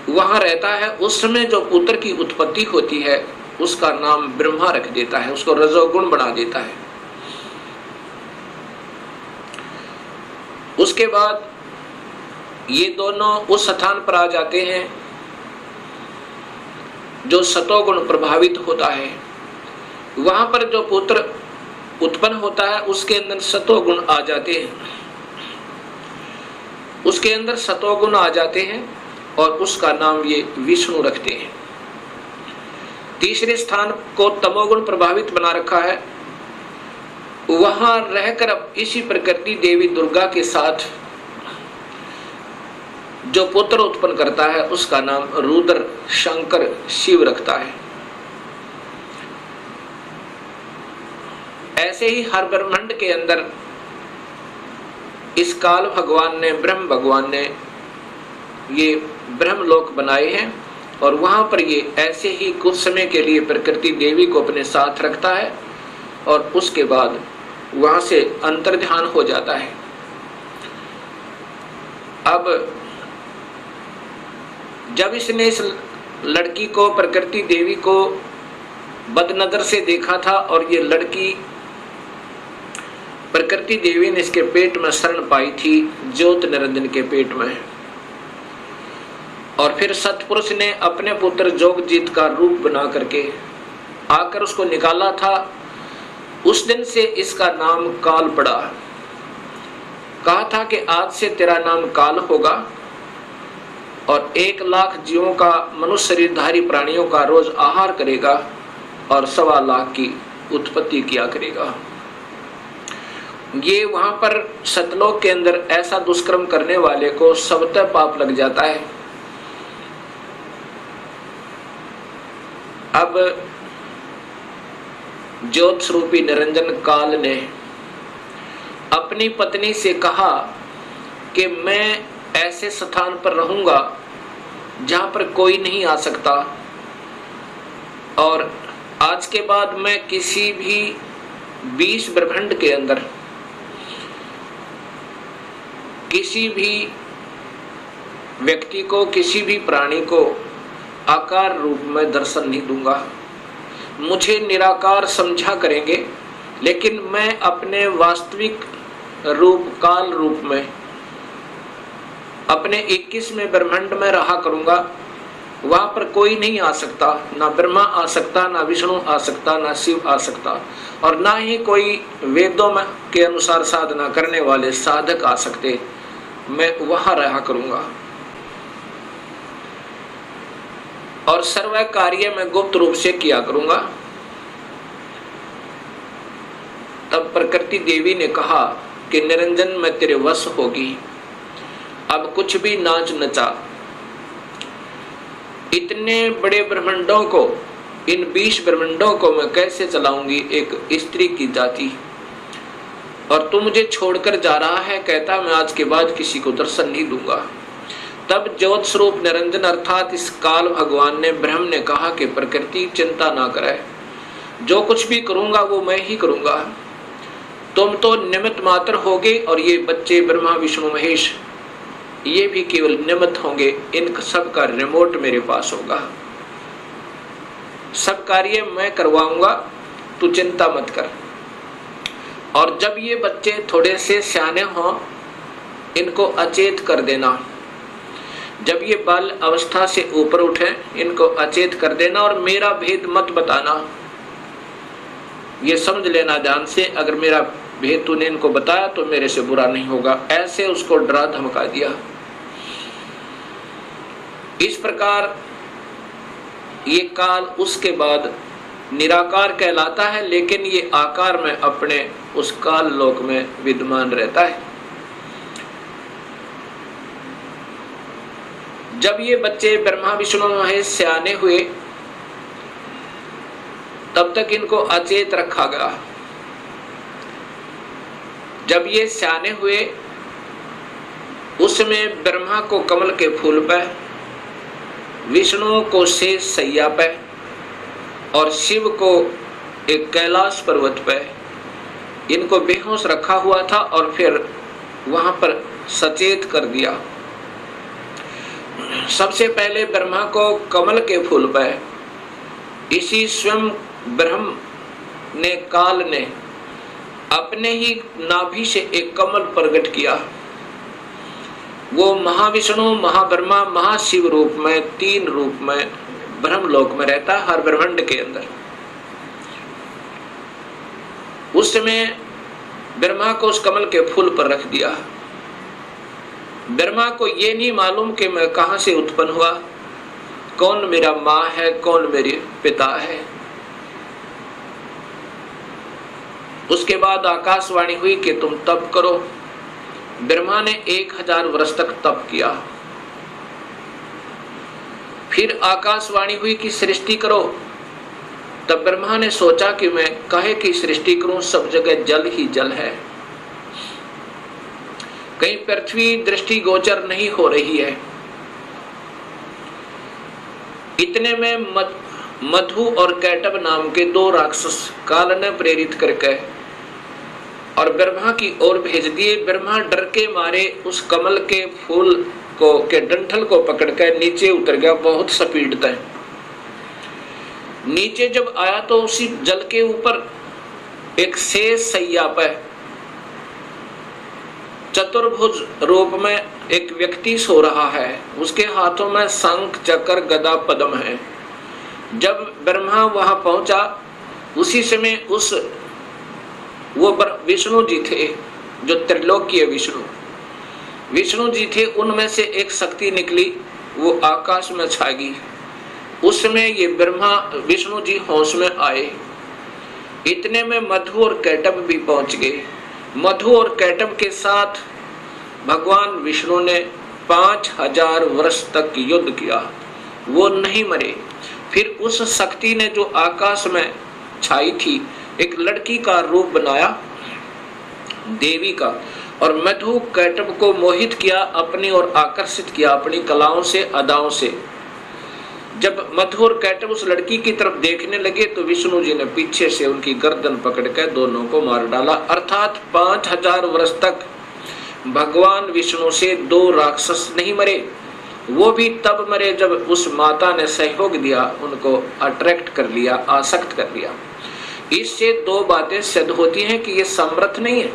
वहां रहता है, उस समय जो पुत्र की उत्पत्ति होती है उसका नाम ब्रह्मा रख देता है, उसको रजोगुण बना देता है। उसके बाद ये दोनों उस स्थान पर आ जाते हैं जो सतोगुण प्रभावित होता है। वहां पर जो पुत्र उत्पन्न होता है उसके अंदर सतोगुण आ जाते हैं, उसके अंदर सतोगुण आ जाते हैं और उसका नाम ये विष्णु रखते हैं। तीसरे स्थान को तमोगुण प्रभावित बना रखा है, वहां रहकर अब इसी प्रकृति देवी दुर्गा के साथ जो पुत्र उत्पन्न करता है उसका नाम रुद्र शंकर शिव रखता है। ऐसे ही हर ब्रह्मांड के अंदर इस काल भगवान ने, ब्रह्म भगवान ने ये ब्रह्मलोक बनाए हैं और वहां पर ये ऐसे ही कुछ समय के लिए प्रकृति देवी को अपने साथ रखता है और उसके बाद वहां से अंतर्ध्यान हो जाता है। अब जब इसने इस लड़की को, प्रकृति देवी को बदनजर से देखा था और ये लड़की प्रकृति देवी ने इसके पेट में शरण पाई थी, ज्योत निरंजन के पेट में, और फिर सतपुरुष ने अपने पुत्र जोगजीत का रूप बना करके आकर उसको निकाला था। उस दिन से इसका नाम काल पड़ा। कहा था कि आज से तेरा नाम काल होगा और 1 लाख जीवों का, मनुष्य शरीरधारी प्राणियों का रोज आहार करेगा और 1.25 लाख की उत्पत्ति किया करेगा। ये वहां पर सतलोक के अंदर ऐसा दुष्कर्म करने वाले को स्वतः पाप लग जाता है। अब ज्योत स्वरूपी निरंजन काल ने अपनी पत्नी से कहा कि मैं ऐसे स्थान पर रहूंगा जहां पर कोई नहीं आ सकता और आज के बाद मैं किसी भी 20 ब्रह्मांड के अंदर किसी भी व्यक्ति को, किसी भी प्राणी को आकार रूप में दर्शन नहीं दूंगा। मुझे निराकार समझा करेंगे, लेकिन मैं अपने वास्तविक रूप, काल रूप में अपने 21वें ब्रह्मांड में रहा करूंगा। वहां पर कोई नहीं आ सकता, ना ब्रह्मा आ सकता, ना विष्णु आ सकता, ना शिव आ सकता और ना ही कोई वेदों में के अनुसार साधना करने वाले साधक आ सकते। मैं वहां रहा करूंगा। और सर्व कार्य मैं गुप्त रूप से किया करूंगा। तब प्रकृति देवी ने कहा कि निरंजन मैं तेरे वश होगी, अब कुछ भी नाच नचा। इतने बड़े ब्रह्मांडों को, इन 20 ब्रह्मांडों को मैं कैसे चलाऊंगी एक स्त्री की जाति, और तू मुझे छोड़कर जा रहा है, कहता मैं आज के बाद किसी को दर्शन नहीं दूंगा। तब ज्योत स्वरूप निरंजन अर्थात इस काल भगवान ने, ब्रह्म ने कहा कि प्रकृति चिंता ना करे, जो कुछ भी करूंगा वो मैं ही करूंगा, तुम तो निमित्त मात्र होगे, और ये बच्चे ब्रह्मा विष्णु महेश ये भी केवल निमित्त होंगे, इन सब का रिमोट मेरे पास होगा, सब कार्य मैं करवाऊंगा, तू चिंता मत कर। और जब ये बच्चे थोड़े से सियाने हों, इनको अचेत कर देना, जब ये बाल अवस्था से ऊपर उठे इनको अचेत कर देना, और मेरा भेद मत बताना, ये समझ लेना ध्यान से, अगर मेरा भेद तूने इनको बताया तो मेरे से बुरा नहीं होगा, ऐसे उसको डरा धमका दिया। इस प्रकार ये काल उसके बाद निराकार कहलाता है, लेकिन ये आकार में अपने उस काल लोक में विद्यमान रहता है। जब ये बच्चे ब्रह्मा विष्णु महेश सियाने हुए, तब तक इनको अचेत रखा गया। जब ये सियाने हुए, उसमें ब्रह्मा को कमल के फूल पे, विष्णु को शेष सैया पे, और शिव को एक कैलाश पर्वत पे इनको बेहोश रखा हुआ था, और फिर वहां पर सचेत कर दिया। सबसे पहले ब्रह्मा को कमल के फूल पे इसी स्वयं ब्रह्म ने, काल ने अपने ही नाभि से एक कमल प्रकट किया। वो महाविष्णु, महाब्रह्मा, महाशिव रूप में, 3 रूप में ब्रह्मलोक में रहता है, हर ब्रह्मांड के अंदर। उस समय ब्रह्मा को उस कमल के फूल पर रख दिया। ब्रह्मा को ये नहीं मालूम कि मैं कहां से उत्पन्न हुआ, कौन मेरा माँ है, कौन मेरे पिता है। उसके बाद आकाशवाणी हुई कि तुम तप करो। ब्रह्मा ने 1000 वर्ष तक तप किया। फिर आकाशवाणी हुई कि सृष्टि करो। तब ब्रह्मा ने सोचा कि मैं काहे की सृष्टि करूं, सब जगह जल ही जल है, कहीं पृथ्वी दृष्टि गोचर नहीं हो रही है। इतने में मधु और कैटब नाम के 2 राक्षस काल ने प्रेरित करके और ब्रह्मा की ओर भेज दिए। ब्रह्मा डर के मारे उस कमल के फूल को के डंठल को पकड़कर नीचे उतर गया, बहुत स्पीड तय। नीचे जब आया तो उसी जल के ऊपर एक शेष सैया पर चतुर्भुज रूप में एक व्यक्ति सो रहा है। उसके हाथों में शंख, चक्र, गदा, पद्म है। जब ब्रह्मा वहां पहुंचा, उसी समय वो विष्णु जी थे, जो त्रिलोकीय विष्णु जी थे। उनमें से एक शक्ति निकली, वो आकाश में छा गई। उस समय ये ब्रह्मा विष्णु जी होश में आए। इतने में मधु और कैटब भी पहुंच गए। मधु और कैटब के साथ भगवान विष्णु ने 5000 वर्ष तक युद्ध किया, वो नहीं मरे। फिर उस शक्ति ने जो आकाश में छाई थी, एक लड़की का रूप बनाया, देवी का, और मधु कैटब को मोहित किया, अपनी ओर आकर्षित किया अपनी कलाओं से, अदाओं से। जब मधु और कैटब उस लड़की की तरफ देखने लगे तो विष्णु जी ने पीछे से उनकी गर्दन पकड़कर दोनों को मार डाला। अर्थात 5000 वर्ष तक भगवान विष्णु से 2 राक्षस नहीं मरे। वो भी तब मरे जब उस माता ने सहयोग दिया, उनको अट्रैक्ट कर लिया, आसक्त कर लिया। इससे 2 बातें सिद्ध होती हैं कि ये समर्थ नहीं है।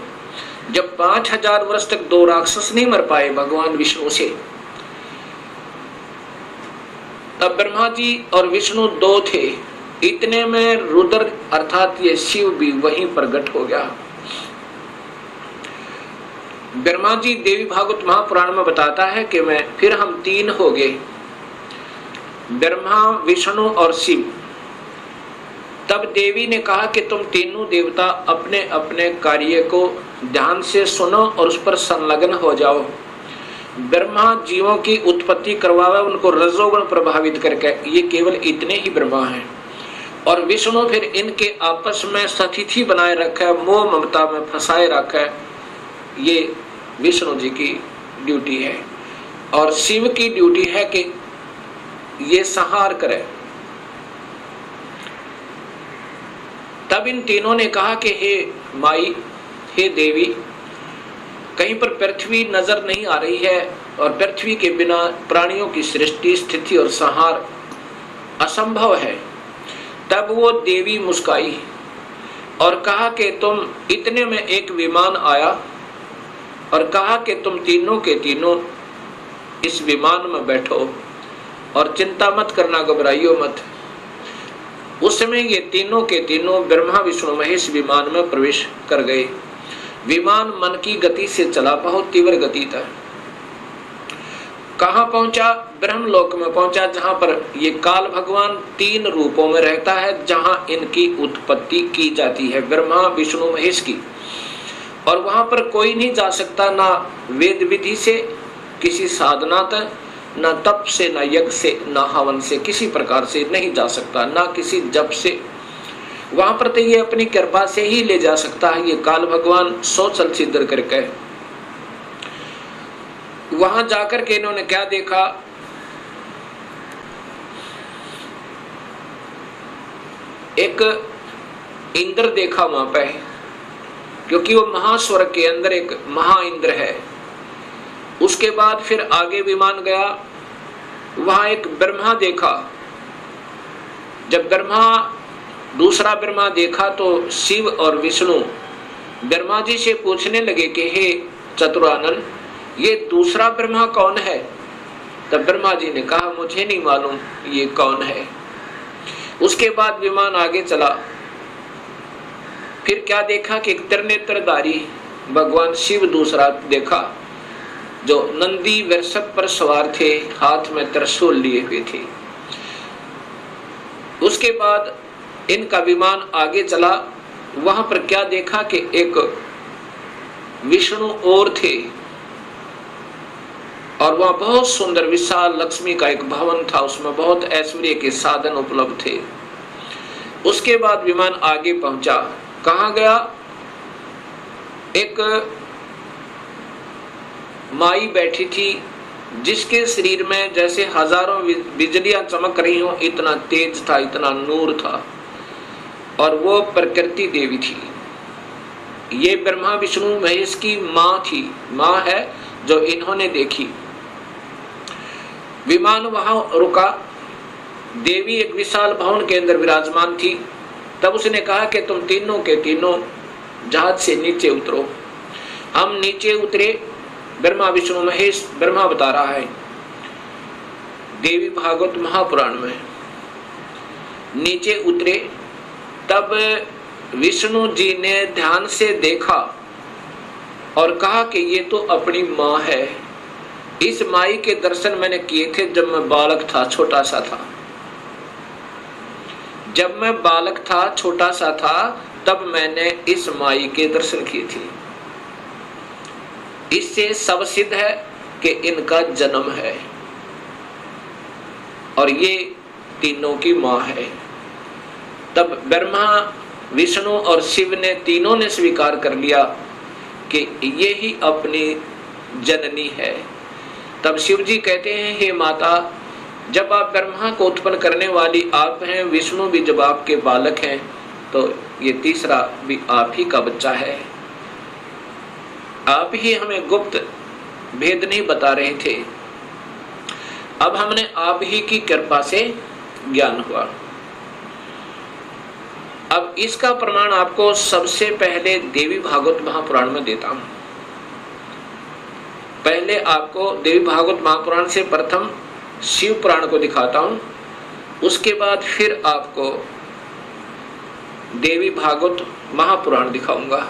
जब 5000 वर्ष तक 2 राक्षस नहीं मर पाए भगवान विष्णु से, तब ब्रह्मा जी और विष्णु 2 थे। इतने में रुद्र अर्थात ये शिव भी वहीं प्रकट हो गया। ब्रह्मा जी देवी भागवत महापुराण में बताता है कि फिर हम 3 हो गए। ब्रह्मा, विष्णु और शिव। तब देवी ने कहा कि तुम तीनों देवता अपने अपने कार्य को ध्यान से सुनो और उस पर संलग्न हो जाओ। ब्रह्मा जीवों की उत्पत्ति करवावे, उनको रजोगुण प्रभावित करके, ये केवल इतने ही ब्रह्मा हैं। और विष्णु फिर इनके आपस में सतिथि बनाए रखे, मोह ममता में फंसाए रखे, ये विष्णु जी की ड्यूटी है। और शिव की ड्यूटी है कि ये संहार करे। तब इन तीनों ने कहा कि हे माई, हे देवी, कहीं पर पृथ्वी नजर नहीं आ रही है और पृथ्वी के बिना प्राणियों की सृष्टि, स्थिति और संहार असंभव है। तब वो देवी मुस्काई और कहा कि तुम, इतने में एक विमान आया और कहा कि तुम तीनों के तीनों इस विमान में बैठो और चिंता मत करना, घबराइयो मत। उस समय ये तीनों के तीनों ब्रह्मा, विष्णु, महेश विमान में प्रवेश कर गए। विमान मन की गति से चला, बहुत तीव्र गति था। कहाँ पहुंचा? ब्रह्मलोक में पहुंचा, जहां पर ये काल भगवान 3 रूपों में रहता है, जहां इनकी उत्पत्ति की जाती है, ब्रह्मा, विष्णु, महेश की। और वहां पर कोई नहीं जा सकता, ना वेद विधि से, किसी साधना तक, ना तप से, ना यज्ञ से, ना हवन से, किसी प्रकार से नहीं जा सकता, ना किसी जप से। वहां पर तो ये अपनी कृपा से ही ले जा सकता है, ये काल भगवान सोचल सिद्ध करके। वहां जाकर के इन्होंने क्या देखा? एक इंद्र देखा वहां पे, क्योंकि वो महास्वर्ग के अंदर एक महा इंद्र है। उसके बाद फिर आगे विमान गया, वहां एक ब्रह्मा देखा। जब दूसरा ब्रह्मा देखा तो शिव और विष्णु ब्रह्मा जी से पूछने लगे कि हे चतुरानन, ये दूसरा ब्रह्मा कौन है? तब ब्रह्मा जी ने कहा, मुझे नहीं मालूम ये कौन है। उसके बाद विमान आगे चला। फिर क्या देखा कि एक त्रिनेत्रधारी भगवान शिव दूसरा देखा, जो नंदी वृषभ पर सवार थे, हाथ में त्रिशूल लिए हुए थे। उसके बाद इनका विमान आगे चला। वहां पर क्या देखा कि एक विष्णु और थे, और वहां बहुत सुंदर विशाल लक्ष्मी का एक भवन था, उसमें बहुत ऐश्वर्य के साधन उपलब्ध थे। उसके बाद विमान आगे पहुंचा। कहां गया? एक माई बैठी थी, जिसके शरीर में जैसे हजारों बिजलियां चमक रही हो, इतना तेज था, इतना नूर था, और वो प्रकृति देवी थी। ये ब्रह्मा, विष्णु, महेश की माँ थी, माँ है जो इन्होंने देखी। विमान वहां रुका। देवी एक विशाल भवन के अंदर विराजमान थी। तब उसने कहा कि तुम तीनों के तीनों जहाज से नीचे उतरो। हम नीचे उतरे। ब्रह्मा, विष्णु, महेश, ब्रह्मा बता रहा है देवी भागवत महापुराण में, नीचे उतरे। तब विष्णु जी ने ध्यान से देखा और कहा कि ये तो अपनी माँ है। इस माई के दर्शन मैंने किए थे जब मैं बालक था, छोटा सा था। जब मैं बालक था, छोटा सा था, तब मैंने इस माई के दर्शन किए थे। इससे सब सिद्ध है कि इनका जन्म है और ये तीनों की माँ है। तब ब्रह्मा, विष्णु और शिव ने तीनों ने स्वीकार कर लिया कि ये ही अपनी जननी है। तब शिव जी कहते हैं, हे माता, जब आप ब्रह्मा को उत्पन्न करने वाली आप हैं, विष्णु भी जब आपके बालक हैं, तो ये तीसरा भी आप ही का बच्चा है। आप ही हमें गुप्त भेद नहीं बता रहे थे, अब हमने आप ही की कृपा से ज्ञान हुआ। अब इसका प्रमाण आपको सबसे पहले देवी भागवत महापुराण में देता हूं। पहले आपको देवी भागवत महापुराण से प्रथम शिव पुराण को दिखाता हूं, उसके बाद फिर आपको देवी भागवत महापुराण दिखाऊंगा।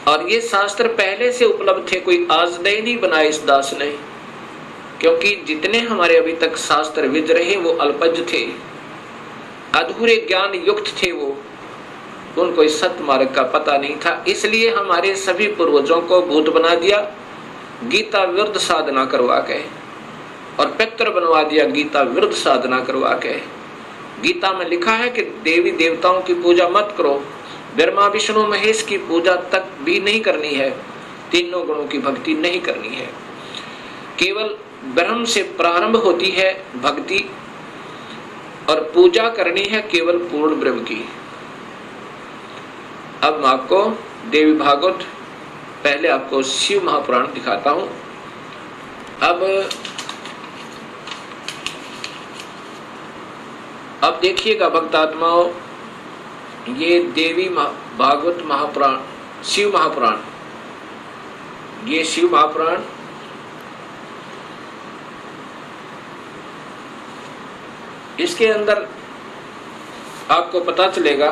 और ये शास्त्र पहले से उपलब्ध थे, कोई आज नए नहीं बनाए इस दास ने। क्योंकि जितने हमारे अभी तक शास्त्र विद रहे वो अल्पज्ञ थे, अधूरे ज्ञान युक्त थे, वो उनको इस सत्य मार्ग का पता नहीं था। इसलिए हमारे सभी पूर्वजों को भूत बना दिया गीता विरुद्ध साधना करवा के, और पितर बनवा दिया गीता विरुद्ध साधना करवा के। गीता में लिखा है कि देवी देवताओं की पूजा मत करो, ब्रह्मा विष्णु महेश की पूजा तक भी नहीं करनी है, तीनों गुणों की भक्ति नहीं करनी है। केवल ब्रह्म से प्रारंभ होती है भक्ति, और पूजा करनी है केवल पूर्ण ब्रह्म की। अब मैं आपको देवी भागवत, पहले आपको शिव महापुराण दिखाता हूं। अब देखिएगा भक्तात्माओं, ये देवी भागवत महापुराण, शिव महापुराण, ये शिव महापुराण इसके अंदर आपको पता चलेगा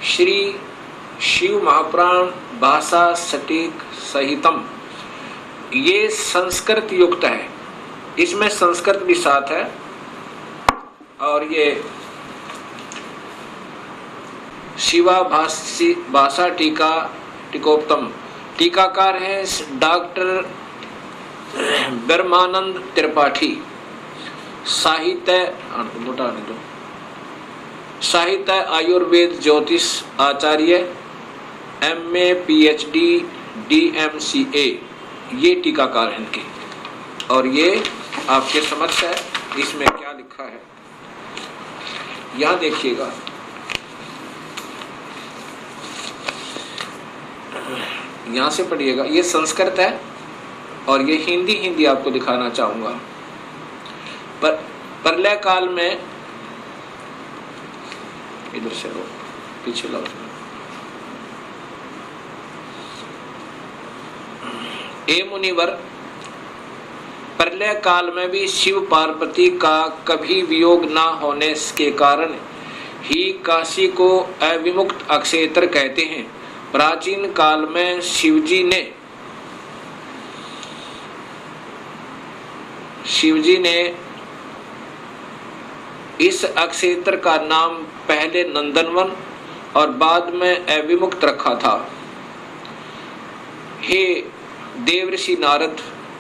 श्री शिव महापुराण भाषा सटीक सहितम, ये संस्कृत युक्त है, इसमें संस्कृत भी साथ है। और ये शिवा भाषा टीका टीकोत्तम, टीकाकार है डॉक्टर ब्रह्मानंद त्रिपाठी, साहित्य आयुर्वेद ज्योतिष आचार्य, MA PhD DMCA, ये टीकाकार हैं इनके। और ये आपके समक्ष है, इसमें क्या लिखा है यहां देखिएगा। यहां से पढ़िएगा, ये संस्कृत है और ये हिंदी आपको दिखाना चाहूंगा। प्रलय काल में, इधर से लो, पीछे लो, ए मुनिवर, प्रलय काल में भी शिव पार्वती का कभी वियोग न होने के कारण ही काशी को अविमुक्त अक्षेत्र कहते हैं। प्राचीन काल में शिवजी ने इस अक्षेत्र का नाम पहले नंदनवन और बाद में अविमुक्त रखा था। हे देवर्षि नारद,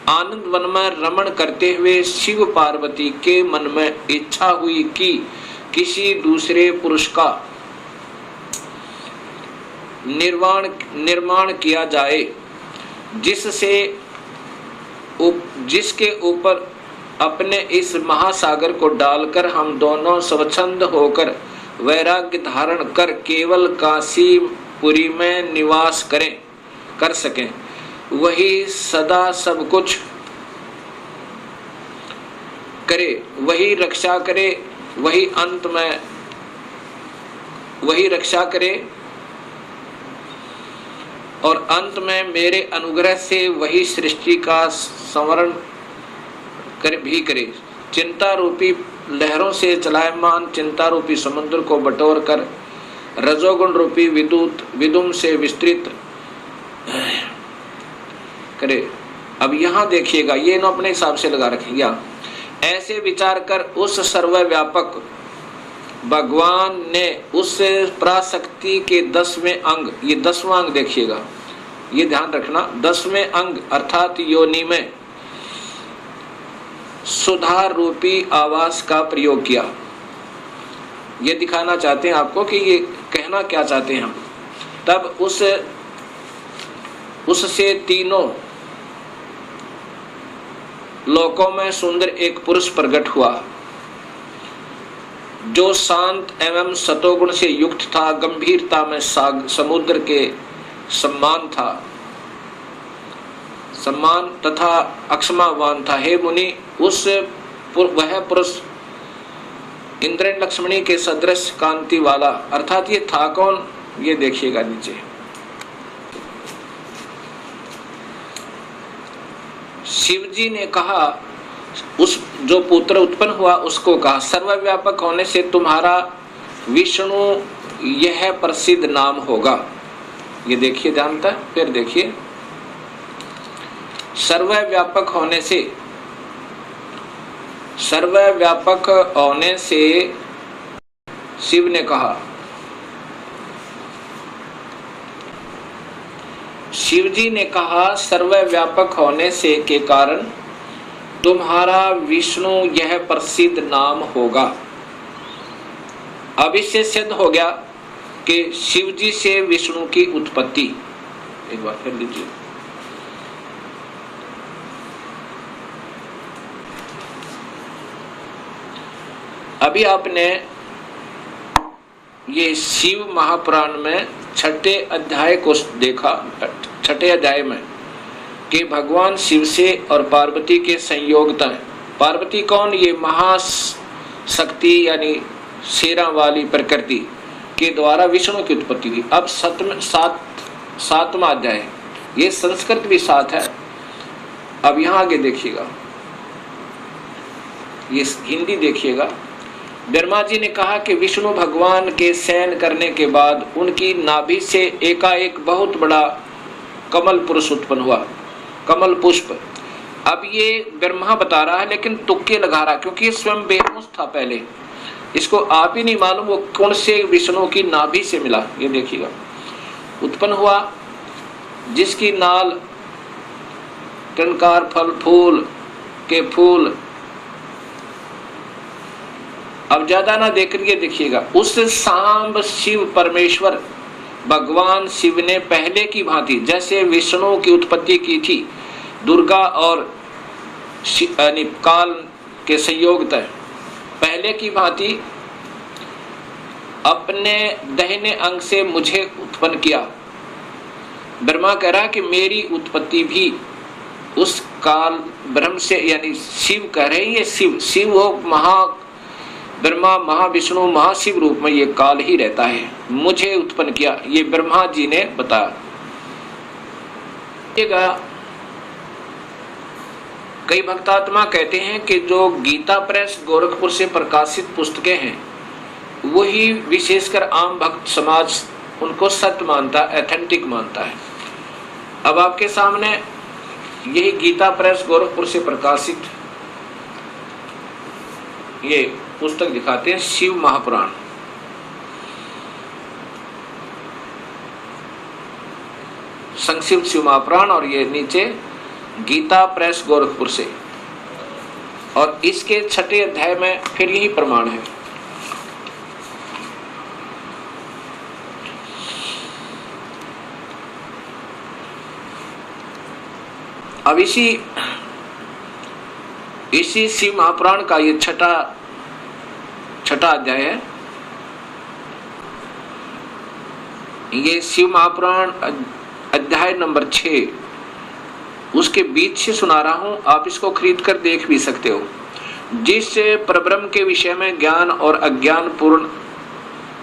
आनंद वन में रमण करते हुए शिव पार्वती के मन में इच्छा हुई कि किसी दूसरे पुरुष का निर्माण किया जाए, जिसके ऊपर अपने इस महासागर को डालकर हम दोनों स्वच्छंद होकर वैराग्य धारण कर केवल काशीपुरी में निवास कर सकें। वही सदा सब कुछ करे, वही रक्षा करे, वही अंत में वही रक्षा करे और अंत में मेरे अनुग्रह से वही सृष्टि का संवरण भी करे। चिंता रूपी लहरों से चलायमान चिंता रूपी समुद्र को बटोर कर रजोगुण रूपी विदुम से विस्तृत करे। अब यहाँ देखिएगा, ये न अपने हिसाब से लगा रखेंगे। ऐसे विचार कर उस सर्वव्यापक भगवान ने उस पराशक्ति के 10वें अंग, ये 10वां अंग देखिएगा, ये ध्यान रखना, 10वें अंग अर्थात योनि में सुधार रूपी आवास का प्रयोग किया। ये दिखाना चाहते हैं आपको कि ये कहना क्या चाहते हैं हम। तब उससे तीनों लोकों में सुंदर एक पुरुष प्रकट हुआ, जो शांत एवं सतोगुण से युक्त था, गंभीरता में समुद्र के सम्मान तथा अक्षमावान था। हे मुनि, वह पुरुष इंद्र लक्ष्मणी के सदृश कांति वाला, अर्थात ये था कौन, ये देखिएगा नीचे। शिवजी ने कहा, उस जो पुत्र उत्पन्न हुआ उसको कहा, सर्वव्यापक होने से तुम्हारा विष्णु यह प्रसिद्ध नाम होगा। ये देखिए ध्यान तक, फिर देखिए, सर्वव्यापक होने से शिव ने कहा, शिवजी ने कहा, सर्वव्यापक होने से के कारण तुम्हारा विष्णु यह प्रसिद्ध नाम होगा। अब इससे सिद्ध हो गया कि शिवजी से विष्णु की उत्पत्ति। एक बार फिर लीजिए, अभी आपने ये शिव महापुराण में छठे अध्याय को देखा, छठे अध्याय में कि भगवान शिव से और पार्वती के संयोगता है। पार्वती कौन? ये महाशक्ति यानी शेरा वाली प्रकृति के द्वारा विष्णु की उत्पत्ति हुई। अब सातवां अध्याय, ये संस्कृत भी साथ है। अब यहाँ आगे देखिएगा, ये हिंदी देखिएगा। ब्रह्मा जी ने कहा कि विष्णु भगवान के शयन करने के बाद उनकी नाभि से एकाएक बहुत बड़ा कमल पुरुष उत्पन्न हुआ, कमल पुष्प। अब ये ब्रह्मा बता रहा है लेकिन तुक्के लगा रहा, क्योंकि स्वयं बेहोश था पहले, इसको आप ही नहीं मालूम वो कौन से विष्णु की नाभि से मिला। ये देखिएगा, उत्पन्न हुआ जिसकी नाल टनकार फल फूल के फूल। अब ज्यादा ना देख रही है, देखिएगा, उस सांब शिव परमेश्वर भगवान शिव ने पहले की भांति जैसे विष्णु की उत्पत्ति की थी, दुर्गा और काल के संयोग तय, पहले की भांति अपने दाहिने अंग से मुझे उत्पन्न किया। ब्रह्मा कह रहा कि मेरी उत्पत्ति भी उस काल ब्रह्म से, यानी शिव कह रहे हैं, ये शिव हो, ब्रह्मा महाविष्णु महाशिव रूप में ये काल ही रहता है, मुझे उत्पन्न किया। ये ब्रह्मा जी ने बताया। कई भक्तात्मा कहते हैं कि जो गीता प्रेस गोरखपुर से प्रकाशित पुस्तकें हैं वही विशेषकर आम भक्त समाज उनको सत्य मानता, एथेंटिक मानता है। अब आपके सामने यही गीता प्रेस गोरखपुर से प्रकाशित ये पुस्तक दिखाते हैं, शिव महापुराण। संक्षिप्त शिव महापुराण, और ये नीचे गीता प्रेस गोरखपुर से, और इसके छठे अध्याय में फिर यही प्रमाण है। अब इसी शिव महापुराण का ये छठा अध्याय है। ये शिव महापुराण अध्याय नंबर 6, उसके बीच से सुना रहा हूं, आप इसको खरीद कर देख भी सकते हो। जिस परब्रह्म के विषय में ज्ञान और अज्ञान पूर्ण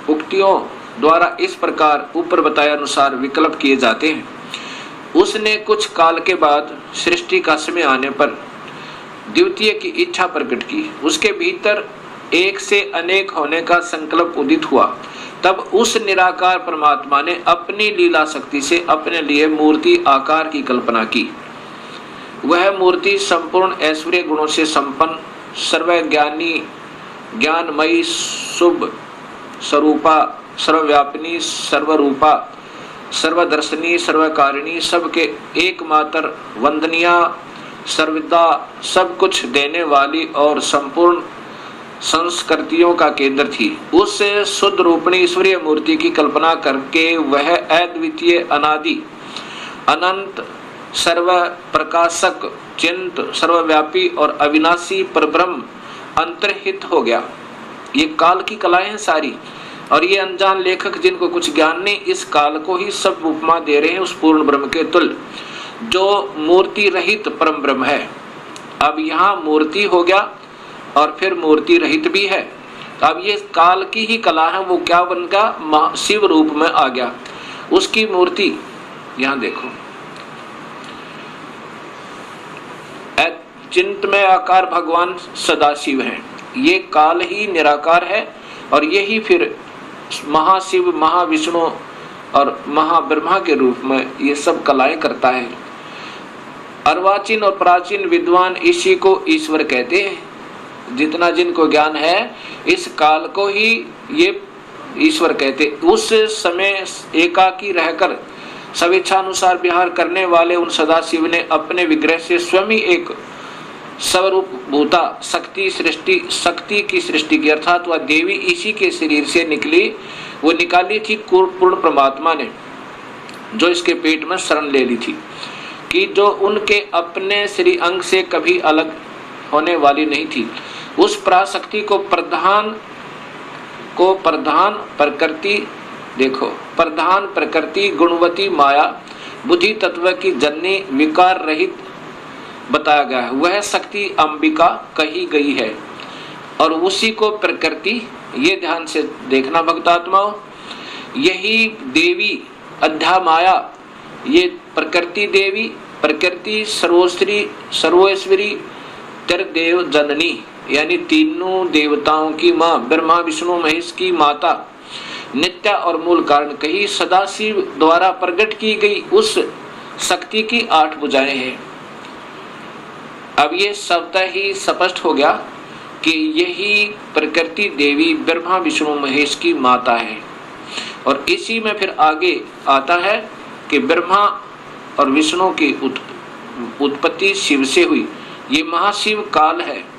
उक्तियों द्वारा इस प्रकार ऊपर बताए अनुसार विकल्प किए जाते हैं, उसने कुछ काल के बाद सृष्टि का समय आने पर द्वितीय की इच्छा प्रकट की। उसके भीतर एक से अनेक होने का संकल्प उदित हुआ। तब उस निराकार परमात्मा ने अपनी लीला शक्ति से अपने लिए मूर्ति आकार की कल्पना की। वह मूर्ति संपूर्ण ऐश्वर्य गुणों से संपन्न, सर्वज्ञानी, ज्ञानमयी, शुभ स्वरूपा, सर्वव्यापिनी, सर्वरूपा, सर्वदर्शनी, सर्वकारिणी, सबके एकमात्र वंदनिया, सर्वदा सब कुछ देने वाली और संपूर्ण संस्कृतियों का केंद्र थी। उस शुद्ध रूपणी ईश्वरीय मूर्ति की कल्पना करके वह अद्वितीय, अनादि, अनंत, सर्व प्रकाशक, चिंत, सर्वव्यापी और अविनाशी परब्रह्म अंतर्हित हो गया। ये काल की कलाएं हैं सारी, और ये अनजान लेखक जिनको कुछ ज्ञान नहीं, इस काल को ही सब उपमा दे रहे हैं उस पूर्ण ब्रह्म के तुल्य, जो मूर्ति रहित परम ब्रह्म है। अब यहाँ मूर्ति हो गया और फिर मूर्ति रहित भी है। अब ये काल की ही कला है, वो क्या बन गया? शिव रूप में आ गया। उसकी मूर्ति यहाँ देखो, चिंतमय आकार भगवान सदाशिव हैं। ये काल ही निराकार है और यही फिर महाशिव, महाविष्णु और महाब्रह्मा के रूप में ये सब कलाएं करता है। अर्वाचीन और प्राचीन विद्वान इसी को ईश्वर कहते हैं। जितना जिनको ज्ञान है इस काल को ही ये ईश्वर कहते। उस समय एकाकी रहकर स्वेच्छानुसार विहार करने वाले उन सदाशिव ने अपने विग्रह से स्वयं ही एक स्वरूप भूता शक्ति की सृष्टि की, अर्थात वह देवी इसी के शरीर से वो निकाली थी पूर्ण परमात्मा ने, जो इसके पेट में शरण ले ली थी, कि जो उनके अपने श्री अंग से कभी अलग होने वाली नहीं थी। उस पराशक्ति को प्रधान प्रकृति गुणवती माया बुद्धि तत्व की जननी विकार रहित बताया गया है। वह शक्ति अंबिका कही गई है और उसी को प्रकृति, ये ध्यान से देखना भक्तात्माओं, यही देवी अध्या माया, ये प्रकृति देवी, प्रकृति सर्वोश्वरी त्रिदेव जननी, यानी तीनों देवताओं की माँ, ब्रह्मा विष्णु महेश की माता, नित्य और मूल कारण कही, सदाशिव द्वारा प्रकट की गई उस शक्ति की 8 भुजाएं हैं। अब ये स्वतः ही स्पष्ट हो गया कि यही प्रकृति देवी ब्रह्मा विष्णु महेश की माता है। और इसी में फिर आगे आता है कि ब्रह्मा और विष्णु की उत्पत्ति शिव से हुई। ये महाशिव काल है।